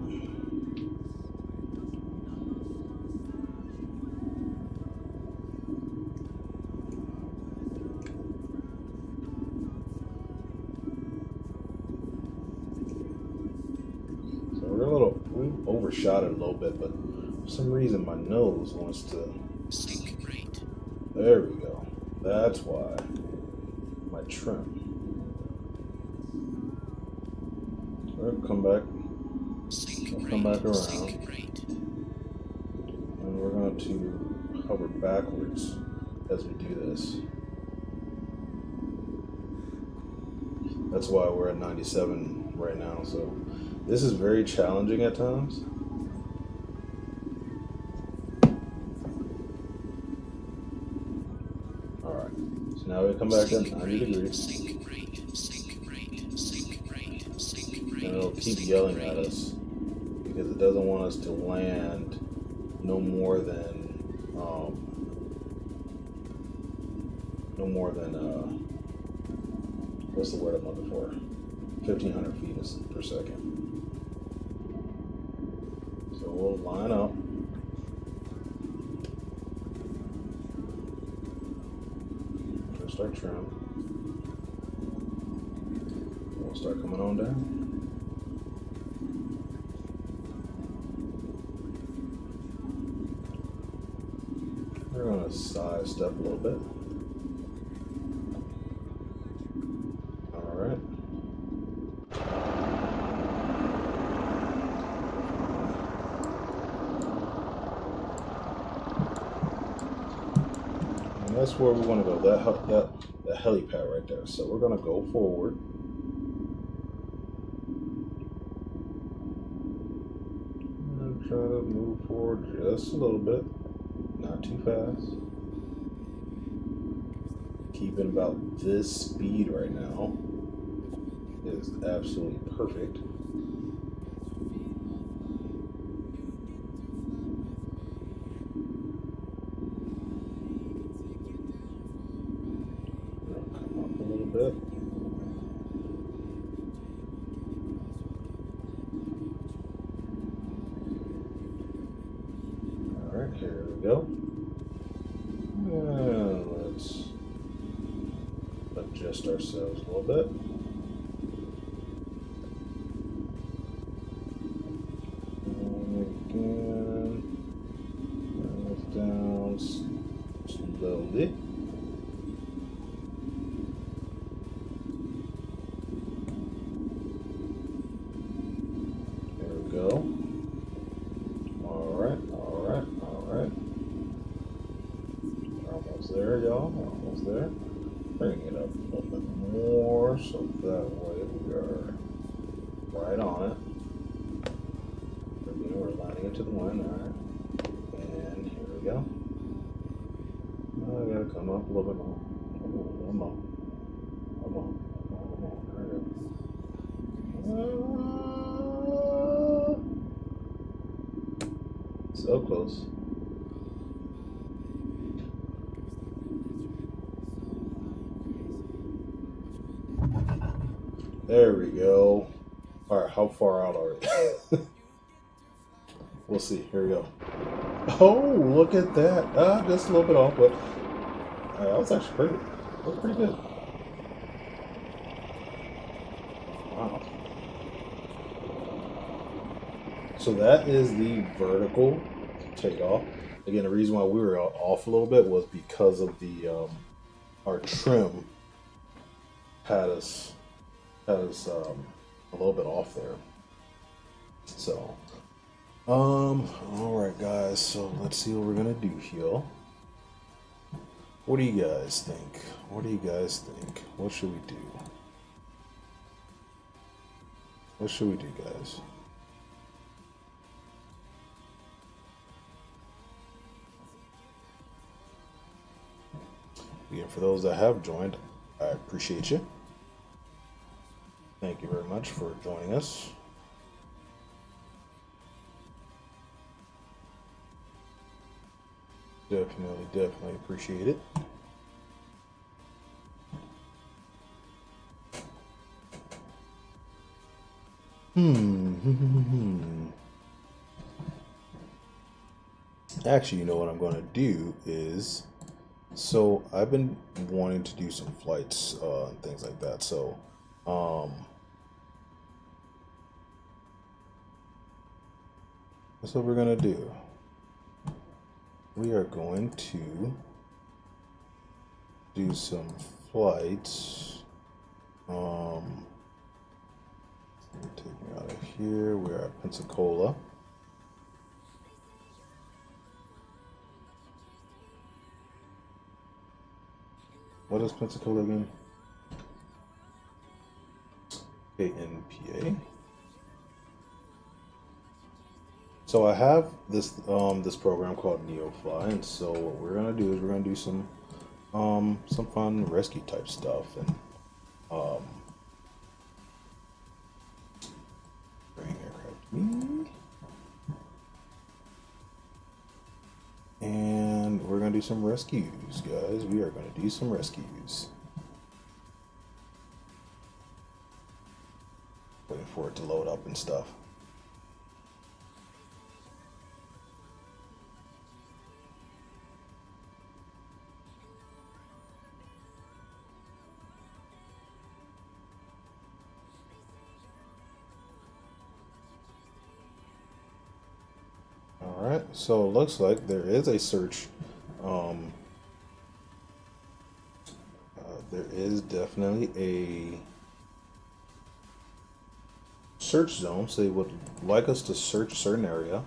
So we overshot it a little bit, but for some reason my nose wants to. There we go. That's why. My trim. We'll come back. We'll come back around. And we're going to hover backwards as we do this. That's why we're at 97 right now. So this is very challenging at times. Now we come back at 90 degrees. And it'll keep yelling at us because it doesn't want us to land no more than what's the word I'm looking for? 1,500 feet per second. So we'll line up. Our trim. We'll start coming on down. We're going to side step a little bit. All right. And that's where we want to go. That helipad right there. So we're going to go forward. And try to move forward just a little bit. Not too fast. Keeping about this speed right now is absolutely perfect. Bit. right, here we go. Let's adjust ourselves a little bit. And again, bring this down slowly. There we go. All right. We're almost there, y'all. We're almost there. Bring it up a little bit more so that way we are right on it. Again, we're lining it to the line, alright. And here we go. I gotta come up a little bit more. Come on. There we go. So close. There we go. Alright, how far out are we? We'll see. Here we go. Oh, look at that. Just a little bit off, but that was actually pretty. That was pretty good. Wow. So that is the vertical takeoff. Again, the reason why we were off a little bit was because of the our trim had us a little bit off there. So, all right, guys. So let's see what we're gonna do here. What do you guys think? What do you guys think? What should we do? What should we do, guys? Again, for those that have joined, I appreciate you. Thank you very much for joining us. Definitely appreciate it. Actually, you know what I'm going to do is, so I've been wanting to do some flights and things like that. So, that's what we're going to do. We are going to do some flights. Take me out of here. We're at Pensacola. What is Pensacola again? KNPA. So I have this this program called NeoFly, and so what we're gonna do is we're gonna do some fun rescue type stuff, and bring aircraft me, and we're gonna do some rescues, guys. We are gonna do some rescues. Waiting for it to load up and stuff. Alright, so it looks like there is a search. There is definitely a search zone, so they would like us to search a certain area.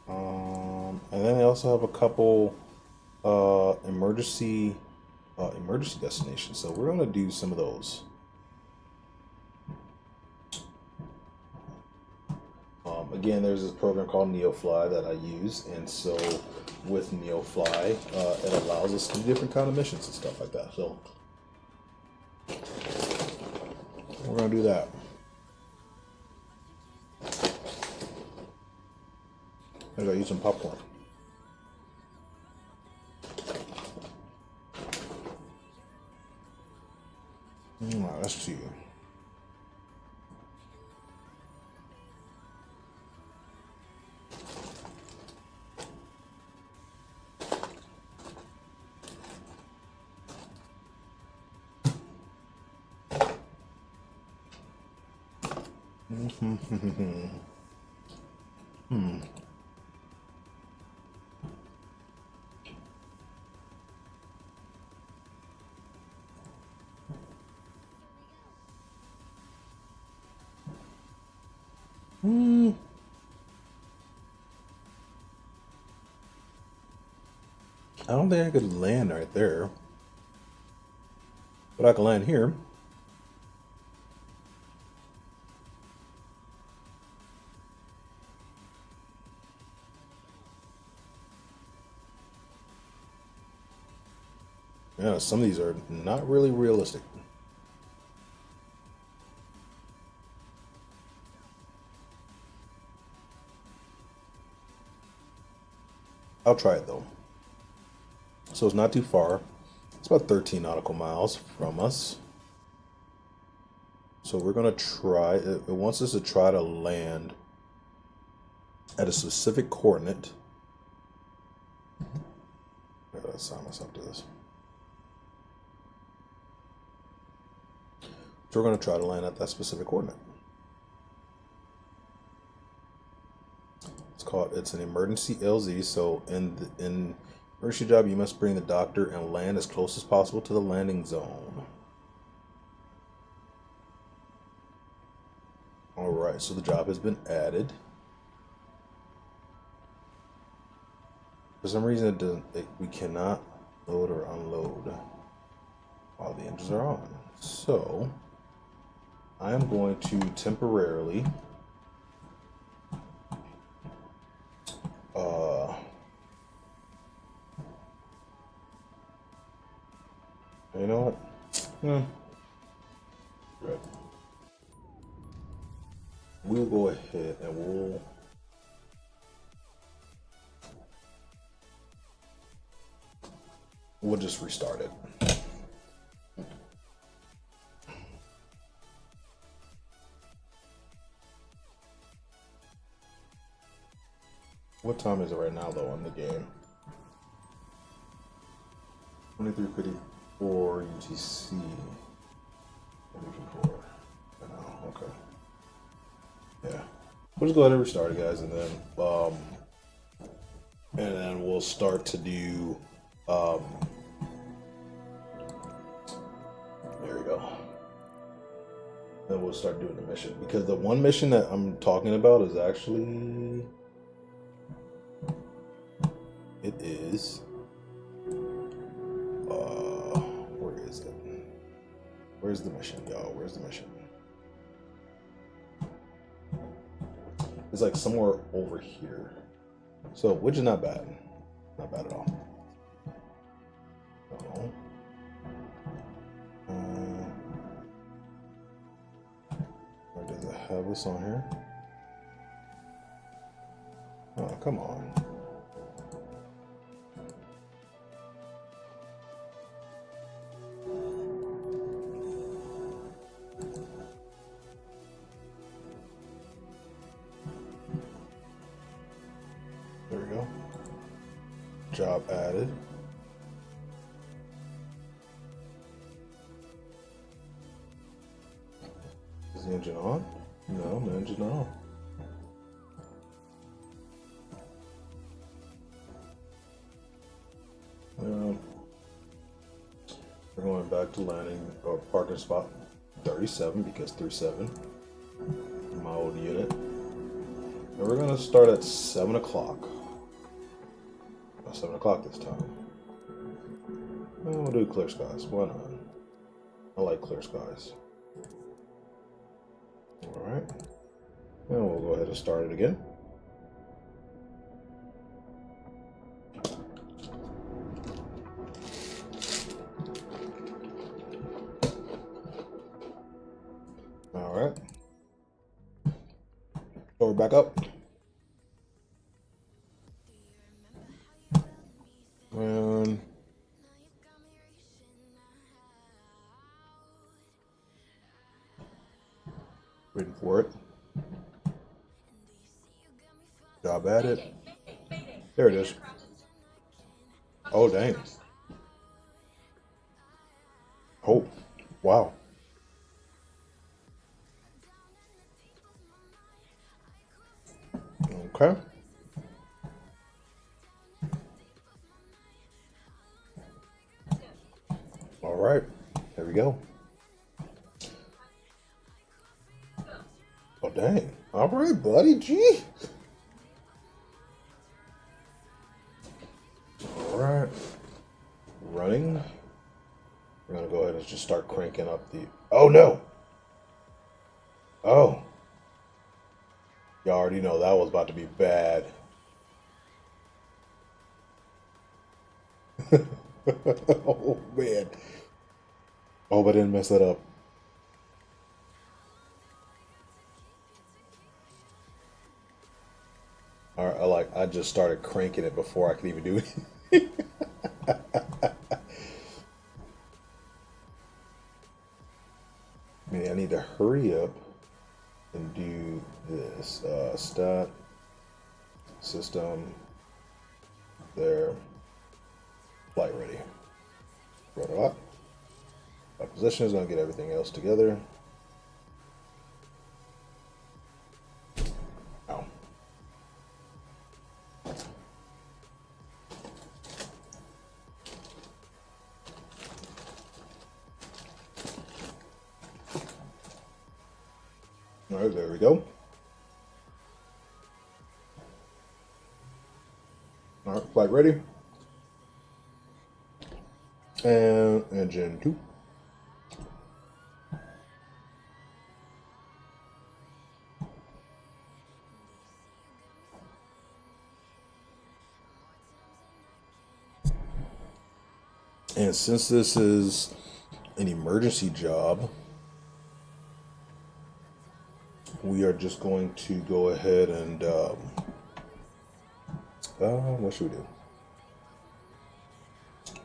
And then they also have a couple emergency destinations, so we're going to do some of those. Again, there's this program called NeoFly that I use, and so with NeoFly, it allows us to do different kind of missions and stuff like that. So we're going to do that. I gotta eat some popcorn. Alright, let's see. I don't think I could land right there, but I can land here. Yeah, some of these are not really realistic. I'll try it though. So it's not too far. It's about 13 nautical miles from us. So we're gonna try, it wants us to try to land at a specific coordinate. I gotta assign myself to this. So we're gonna try to land at that specific coordinate. It's an emergency LZ, so in emergency job you must bring the doctor and land as close as possible to the landing zone. Alright, so the job has been added. For some reason we cannot load or unload while the engines are on. So I am going to temporarily you know what? Right. We'll go ahead and we'll just restart it. What time is it right now though in the game? 23:54 UTC. 24. No, okay. Yeah. We'll just go ahead and restart it, guys, and then we'll start to do there we go. Then we'll start doing the mission, because the one mission that I'm talking about is actually it is where is it? Where's the mission, y'all? Where's the mission? It's like somewhere over here. So, which is not bad. Not bad at all. No. Or does it have this on here? Oh, come on. There we go. Job added. Is the engine on? No, the engine's not on. We're going back to landing or parking spot 37 because 37, my old unit. And we're gonna start at 7 o'clock. 7 o'clock this time. And we'll do clear skies. Why not? I like clear skies. Alright. And we'll go ahead and start it again. Alright. So we're back up. And Waiting for it. Job at it. There it is. Oh, dang. Oh, wow. Okay. All right. There we go. Oh, dang. All right, buddy. Gee. All right. Running. We're going to go ahead and just start cranking up the... Oh, no. Oh. You already know that was about to be bad. Oh, man. Oh, but I didn't mess that up. All right, I just started cranking it before I could even do it. I mean, I need to hurry up and do this. Stat, system, there, flight ready. Run a lot. My position is going to get everything else together. Ow. All right, there we go. All right, flight ready. And engine 2. And since this is an emergency job, we are just going to go ahead and, what should we do?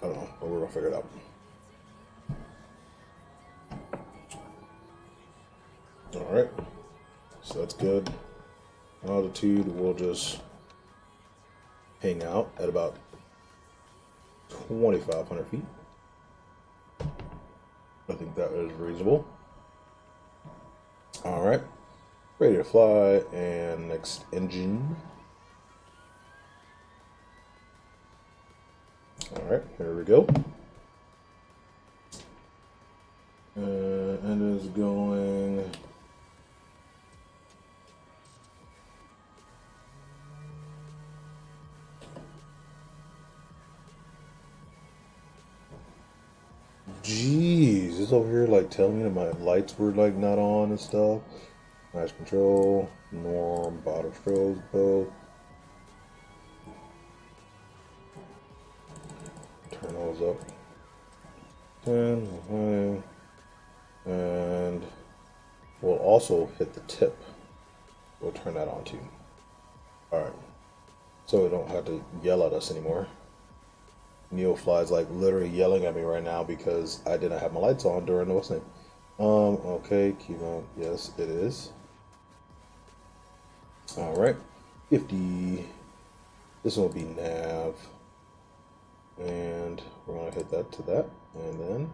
I don't know, but we're gonna figure it out. All right, so that's good. Altitude, we'll just hang out at about 2,500 feet. I think that is reasonable. All right, ready to fly, and next engine. All right, here we go. And is going. Jeez, it's over here like telling me that my lights were like not on and stuff. Nice control, norm, bottom strobes, both. Turn those up. 10, okay. And we'll also hit the tip. We'll turn that on too. Alright. So we don't have to yell at us anymore. Neofly's like literally yelling at me right now because I didn't have my lights on during the what's name. Okay, keep on. Yes, it is. Alright. 50. This one will be nav. And we're gonna hit that to that. And then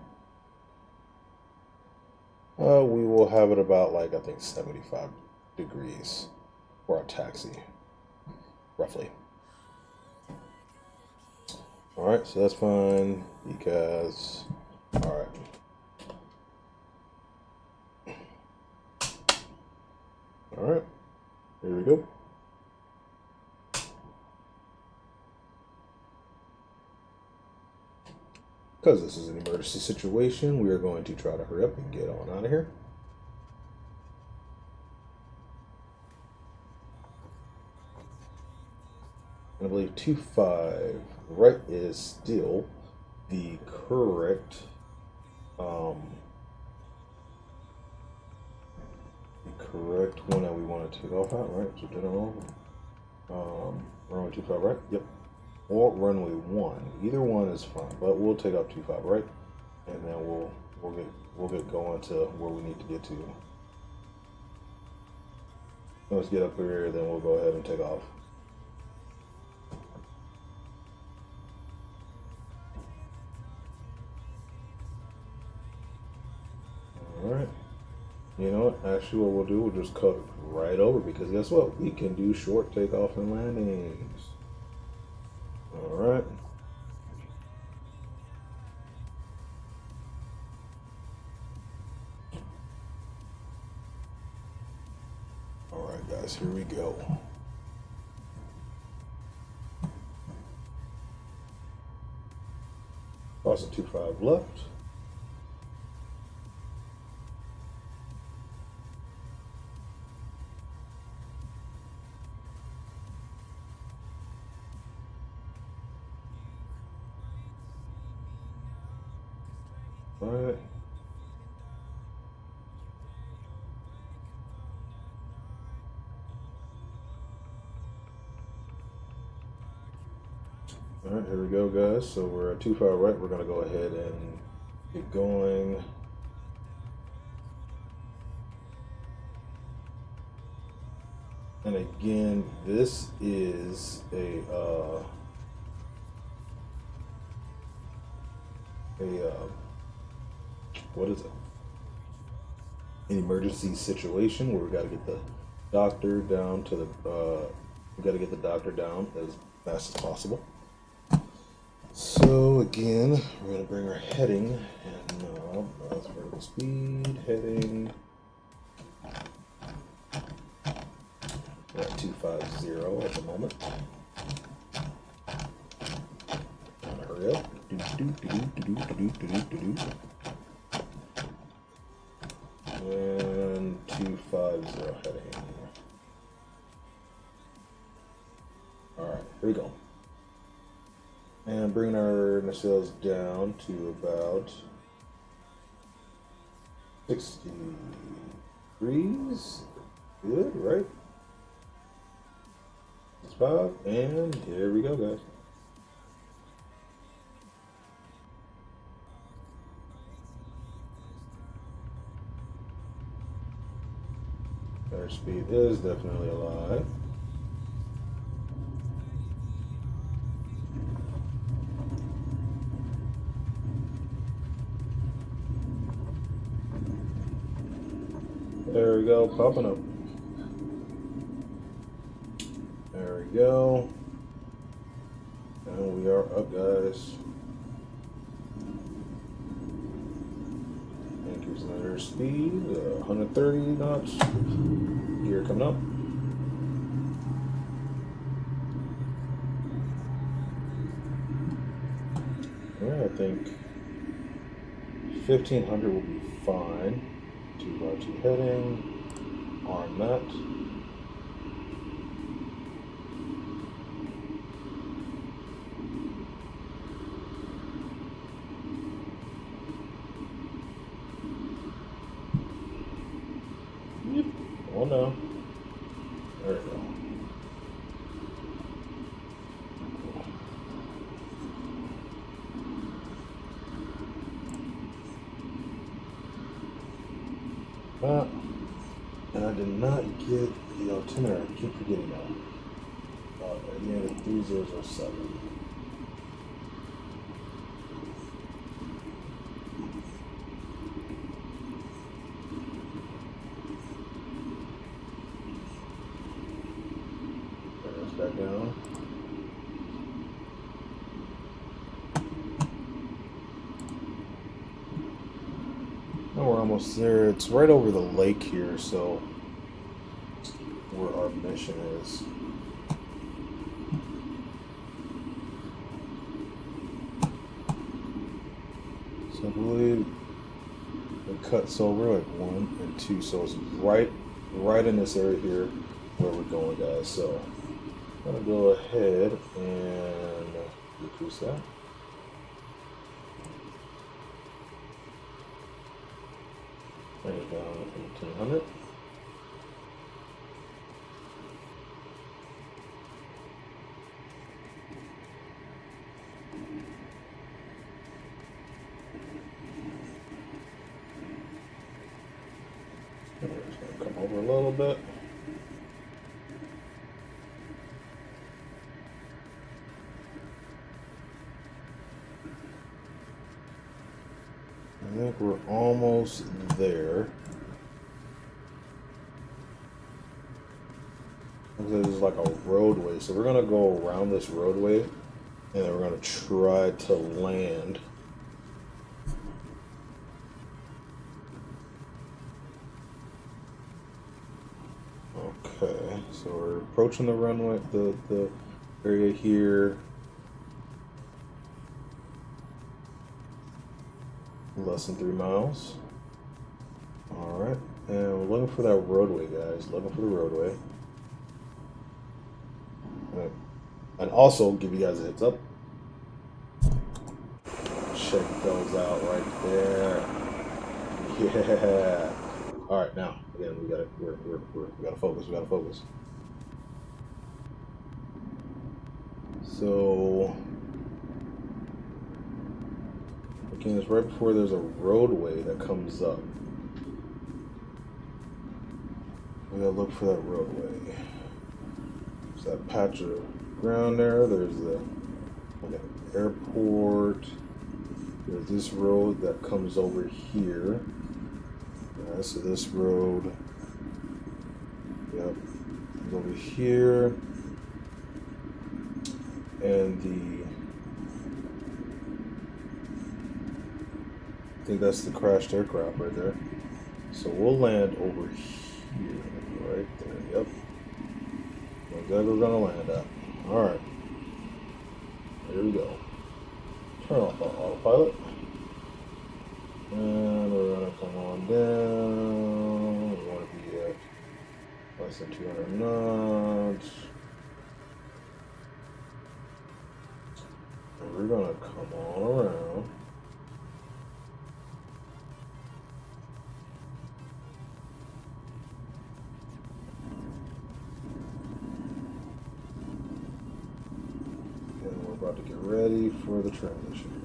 we will have it about like I think 75 degrees for our taxi. Roughly. Alright, so that's fine because alright. Alright, here we go. Because this is an emergency situation, we are going to try to hurry up and get on out of here. I believe 2.5 right is still the correct one that we want to take off at, right? So general runway 2.5 right? Yep. Or runway 1. Either one is fine, but we'll take off 2.5 right, and then we'll get going to where we need to get to. Let's get up here, then we'll go ahead and take off. Alright. You know what? Actually, what we'll do, we'll just cut right over, because guess what? We can do short takeoff and landings. Alright. Alright, guys, here we go. Crossing 25 left. Alright. Alright, here we go, guys. So we're at 25 right. We're going to go ahead and get going. And again, this is what is it? An emergency situation where we got to get the doctor down to the, we got to get the doctor down as fast as possible. So again, we're going to bring our heading and that's vertical speed, heading. We're at 250 at the moment. Hurry up. And 250 heading. Alright, here we go. And bringing our nacelles down to about 60 degrees. Good, right? 65, and here we go, guys. Our speed is definitely alive. There we go, popping up. There we go. And we are up, guys. Increasing our speed, 130 knots. Gear coming up. Yeah, I think 1500 will be fine. 2 heading, arm that. Yep. Oh no. There we go. And I did not get the altimeter. I keep forgetting that. Again, it's 3007. There's back down. Oh, we're almost there. It's right over the lake here, so where our mission is. So I believe it cuts over like 1 and 2, so it's right in this area here where we're going, guys. So I'm gonna go ahead and decrease that. Bring it down to 1800. We're just going to come over a little bit. I think we're almost there. There's like a roadway, so we're gonna go around this roadway, and then we're gonna try to land. Okay, so we're approaching the runway, the area here. Less than 3 miles. All right, and we're looking for that roadway, guys. Looking for the roadway. And also give you guys a heads up. Check those out right there. Yeah. All right, now again we gotta focus. We gotta focus. So again, it's right before there's a roadway that comes up. We gotta look for that roadway. There's that patch of ground there. There's the airport. There's this road that comes over here. So this road, yep, is over here, and I think that's the crashed aircraft right there. So we'll land over here, right there. Yep, that's where we're gonna land at. All right, here we go. Turn off our autopilot. And we're gonna come on down. We want to be at less than 200 knots. And we're gonna come on around. And we're about to get ready for the transition here.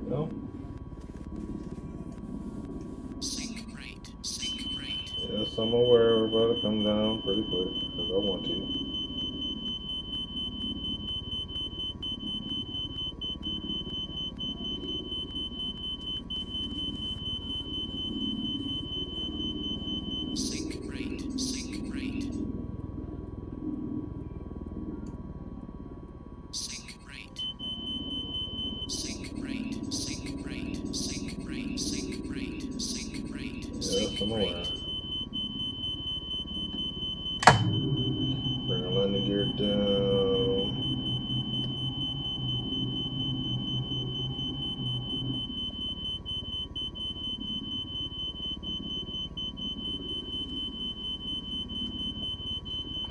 No. Sink rate. Yes, I'm aware we're about to come down pretty quick because I want to. Sink rate. Yes, I'm aware. Bring our landing gear down.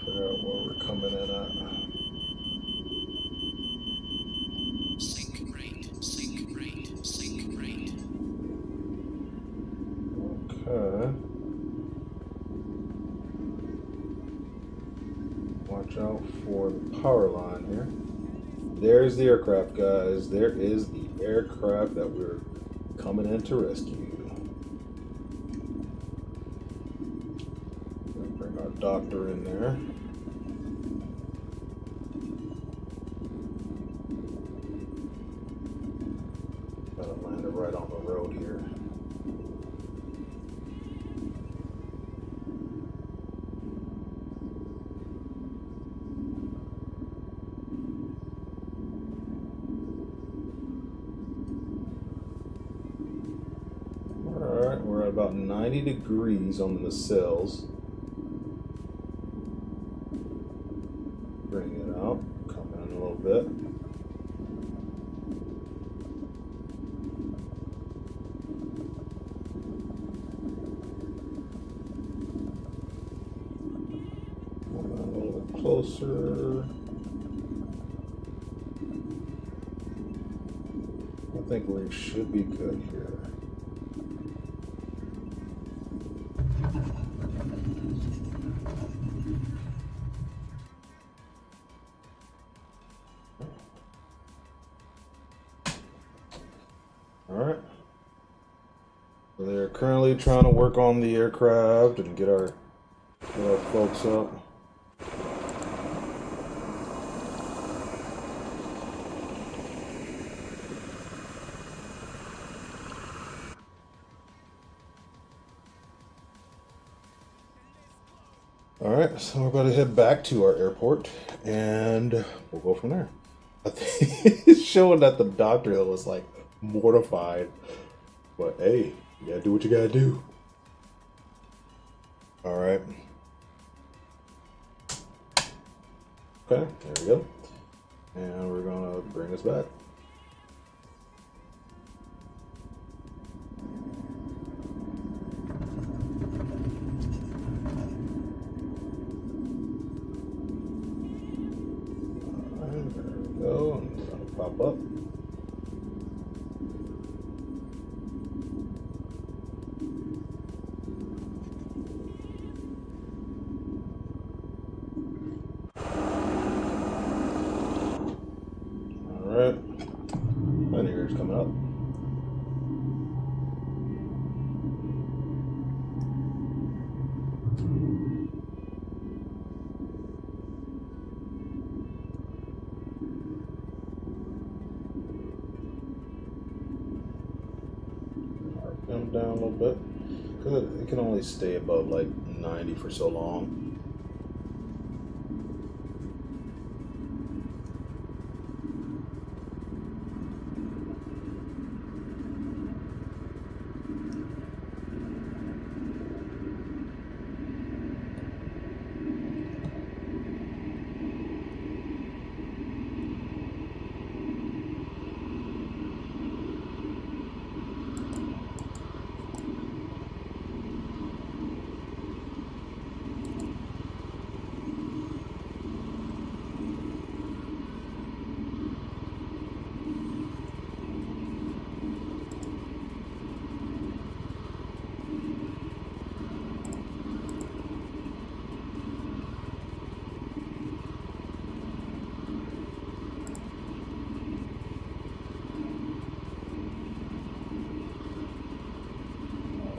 Figure out where we're coming in at. Sink rate. Okay. Watch out for the power line here. There's the aircraft, guys. There is the aircraft that we're coming in to rescue. We'll bring our doctor in there. Gotta land it right on the road here. Alright, we're at about 90 degrees on the nacelles. Bring it out, come in a little bit. A little bit closer. think we should be good here. Alright. So they're currently trying to work on the aircraft and get our folks up. Alright, so we're going to head back to our airport and we'll go from there. I think it's showing that the doctor was like mortified. But hey, you gotta do what you gotta do. Alright. Okay, there we go. And we're gonna bring us back. Alright, there we go. And we're gonna pop up. Alright, and here's coming up. Alright, come down a little bit. Good, it can only stay above like 90 for so long.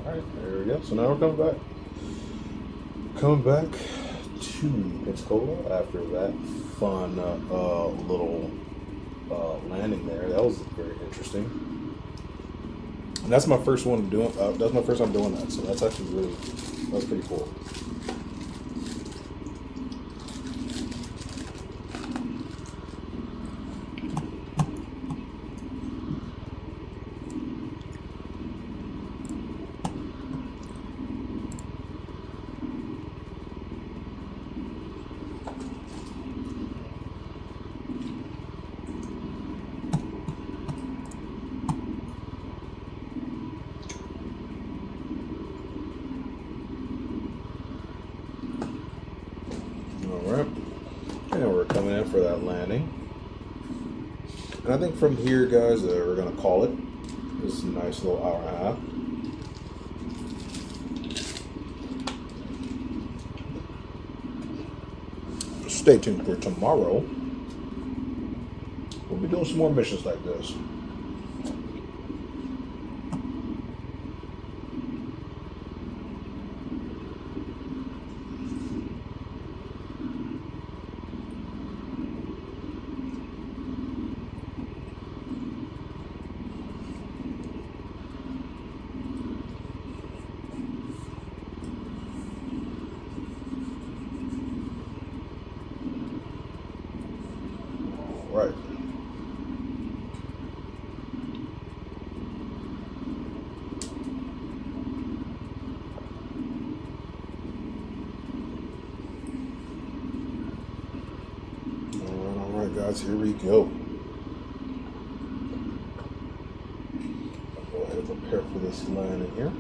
Alright, there we go. So now we're coming back. Coming back to Pensacola after that fun little landing there. That was very interesting. And that's my first one doing. That's my first time doing that. So that's actually that was pretty cool. Alright, and we're coming in for that landing. And I think from here, guys, we're going to call it. This is a nice little hour and a half. Stay tuned for tomorrow. We'll be doing some more missions like this. Right. All right, guys, here we go. I'll go ahead and prepare for this landing here.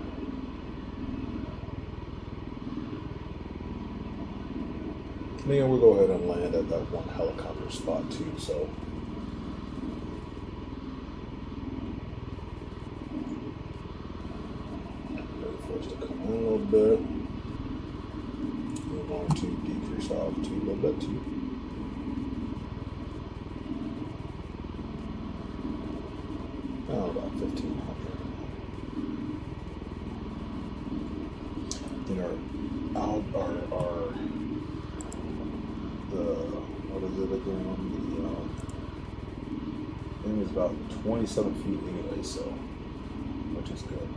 Then we'll go ahead and land at that one helicopter spot too, so. bit. We're going to decrease our altitude a little bit too. Oh, about 1500. Then what is it again? I think it's about 27 feet anyway, so which is good.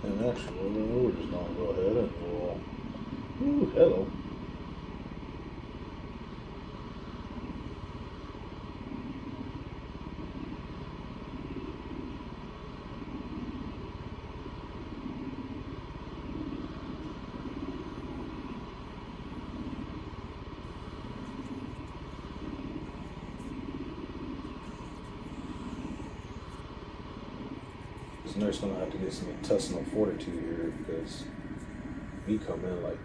And actually, we're just going to go ahead and we'll... Ooh, hello. So now it's going to have to get some intestinal fortitude here because we come in like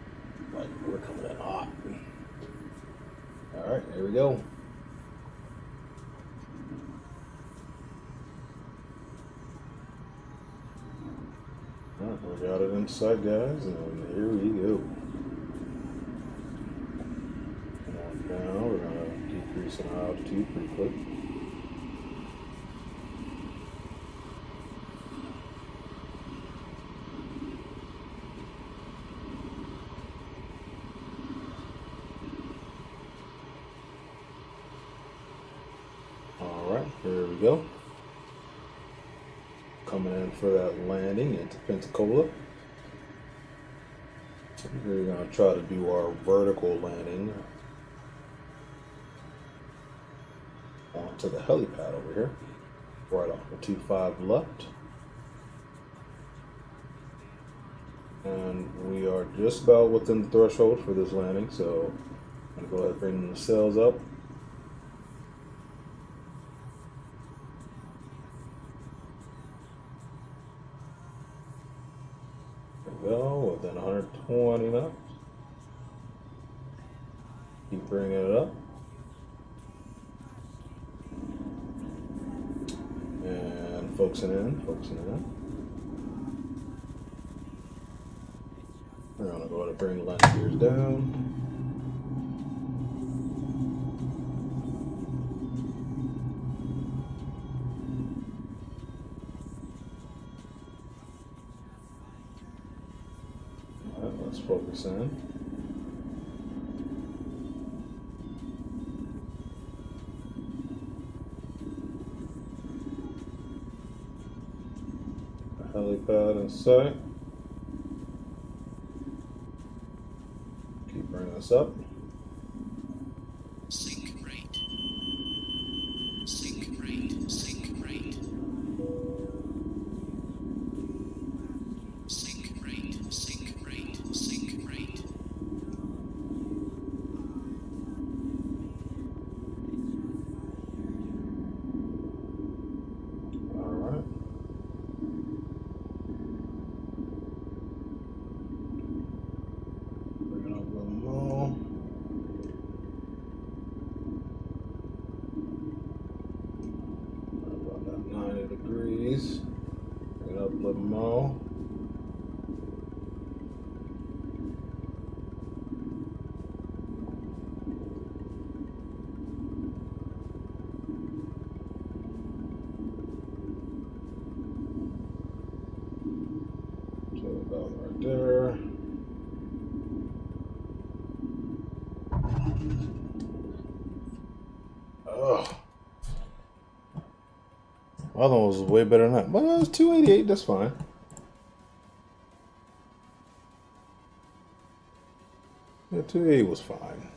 we're coming in hot. All right, here we go. All right, we got it inside, guys, and here we go. Come on down. We're going to decrease in our altitude pretty quick. Here we go. Coming in for that landing into Pensacola. We're going to try to do our vertical landing onto the helipad over here. Right off the 25 left. And we are just about within the threshold for this landing, so I'm going to go ahead and bring the sails up. Go within 120 knots. Keep bringing it up. And focusing in. We're going to go ahead and bring the landing gears down. Let's focus in. The helipad in sight. Keep bringing this up. Sync rate. Sync rate. Sync rate. Sync rate. Sync rate. Sync rate. All right. Bring it up a little more. About that 90 degrees. Bring it up a little more. So about right there. Oh. Other one was way better than that. But it was 288, that's fine. Yeah, 280 was fine.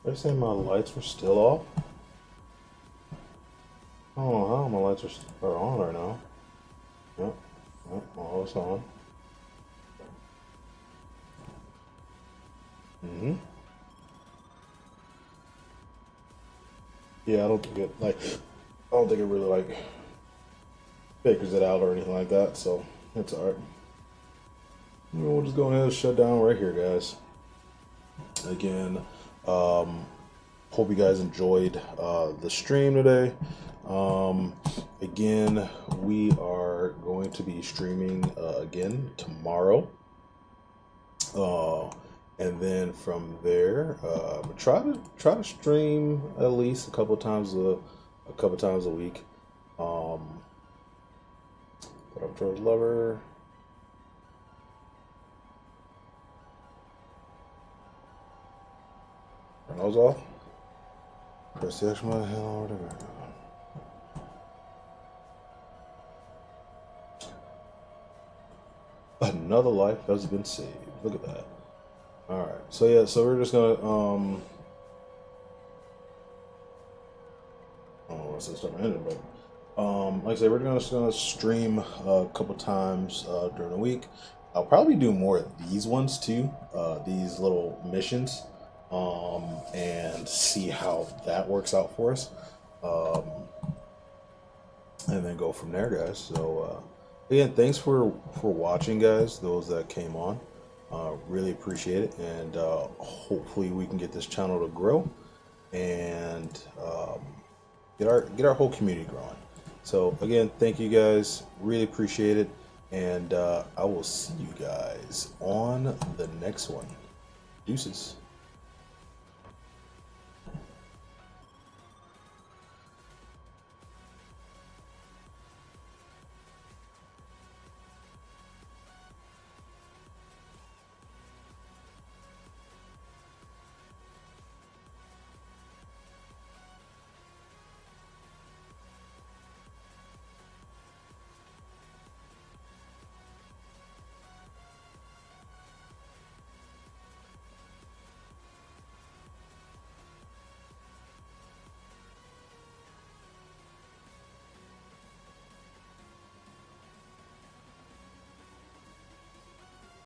They're saying my lights were still off. I don't know how my lights are on right now. Yep, yep, all it's on. Mm-hmm. Yeah, I don't think it really like figures it out or anything like that, so it's alright. We'll just go ahead and shut down right here, guys. Again, hope you guys enjoyed the stream today. Again, we are going to be streaming again tomorrow. And then from there, try to stream at least a couple times a week. Put up George Lover. Turn those off. Press the action button, hell or whatever. Another life has been saved. Look at that. Alright, so yeah, so we're just gonna I don't know what's this ending, but like I said, we're just gonna stream a couple times during the week. I'll probably do more of these ones too, these little missions, and see how that works out for us, and then go from there, guys. So again, thanks for watching, guys. Those that came on, really appreciate it, and hopefully we can get this channel to grow and get our whole community growing. So again, thank you guys, really appreciate it, and I will see you guys on the next one. Deuces.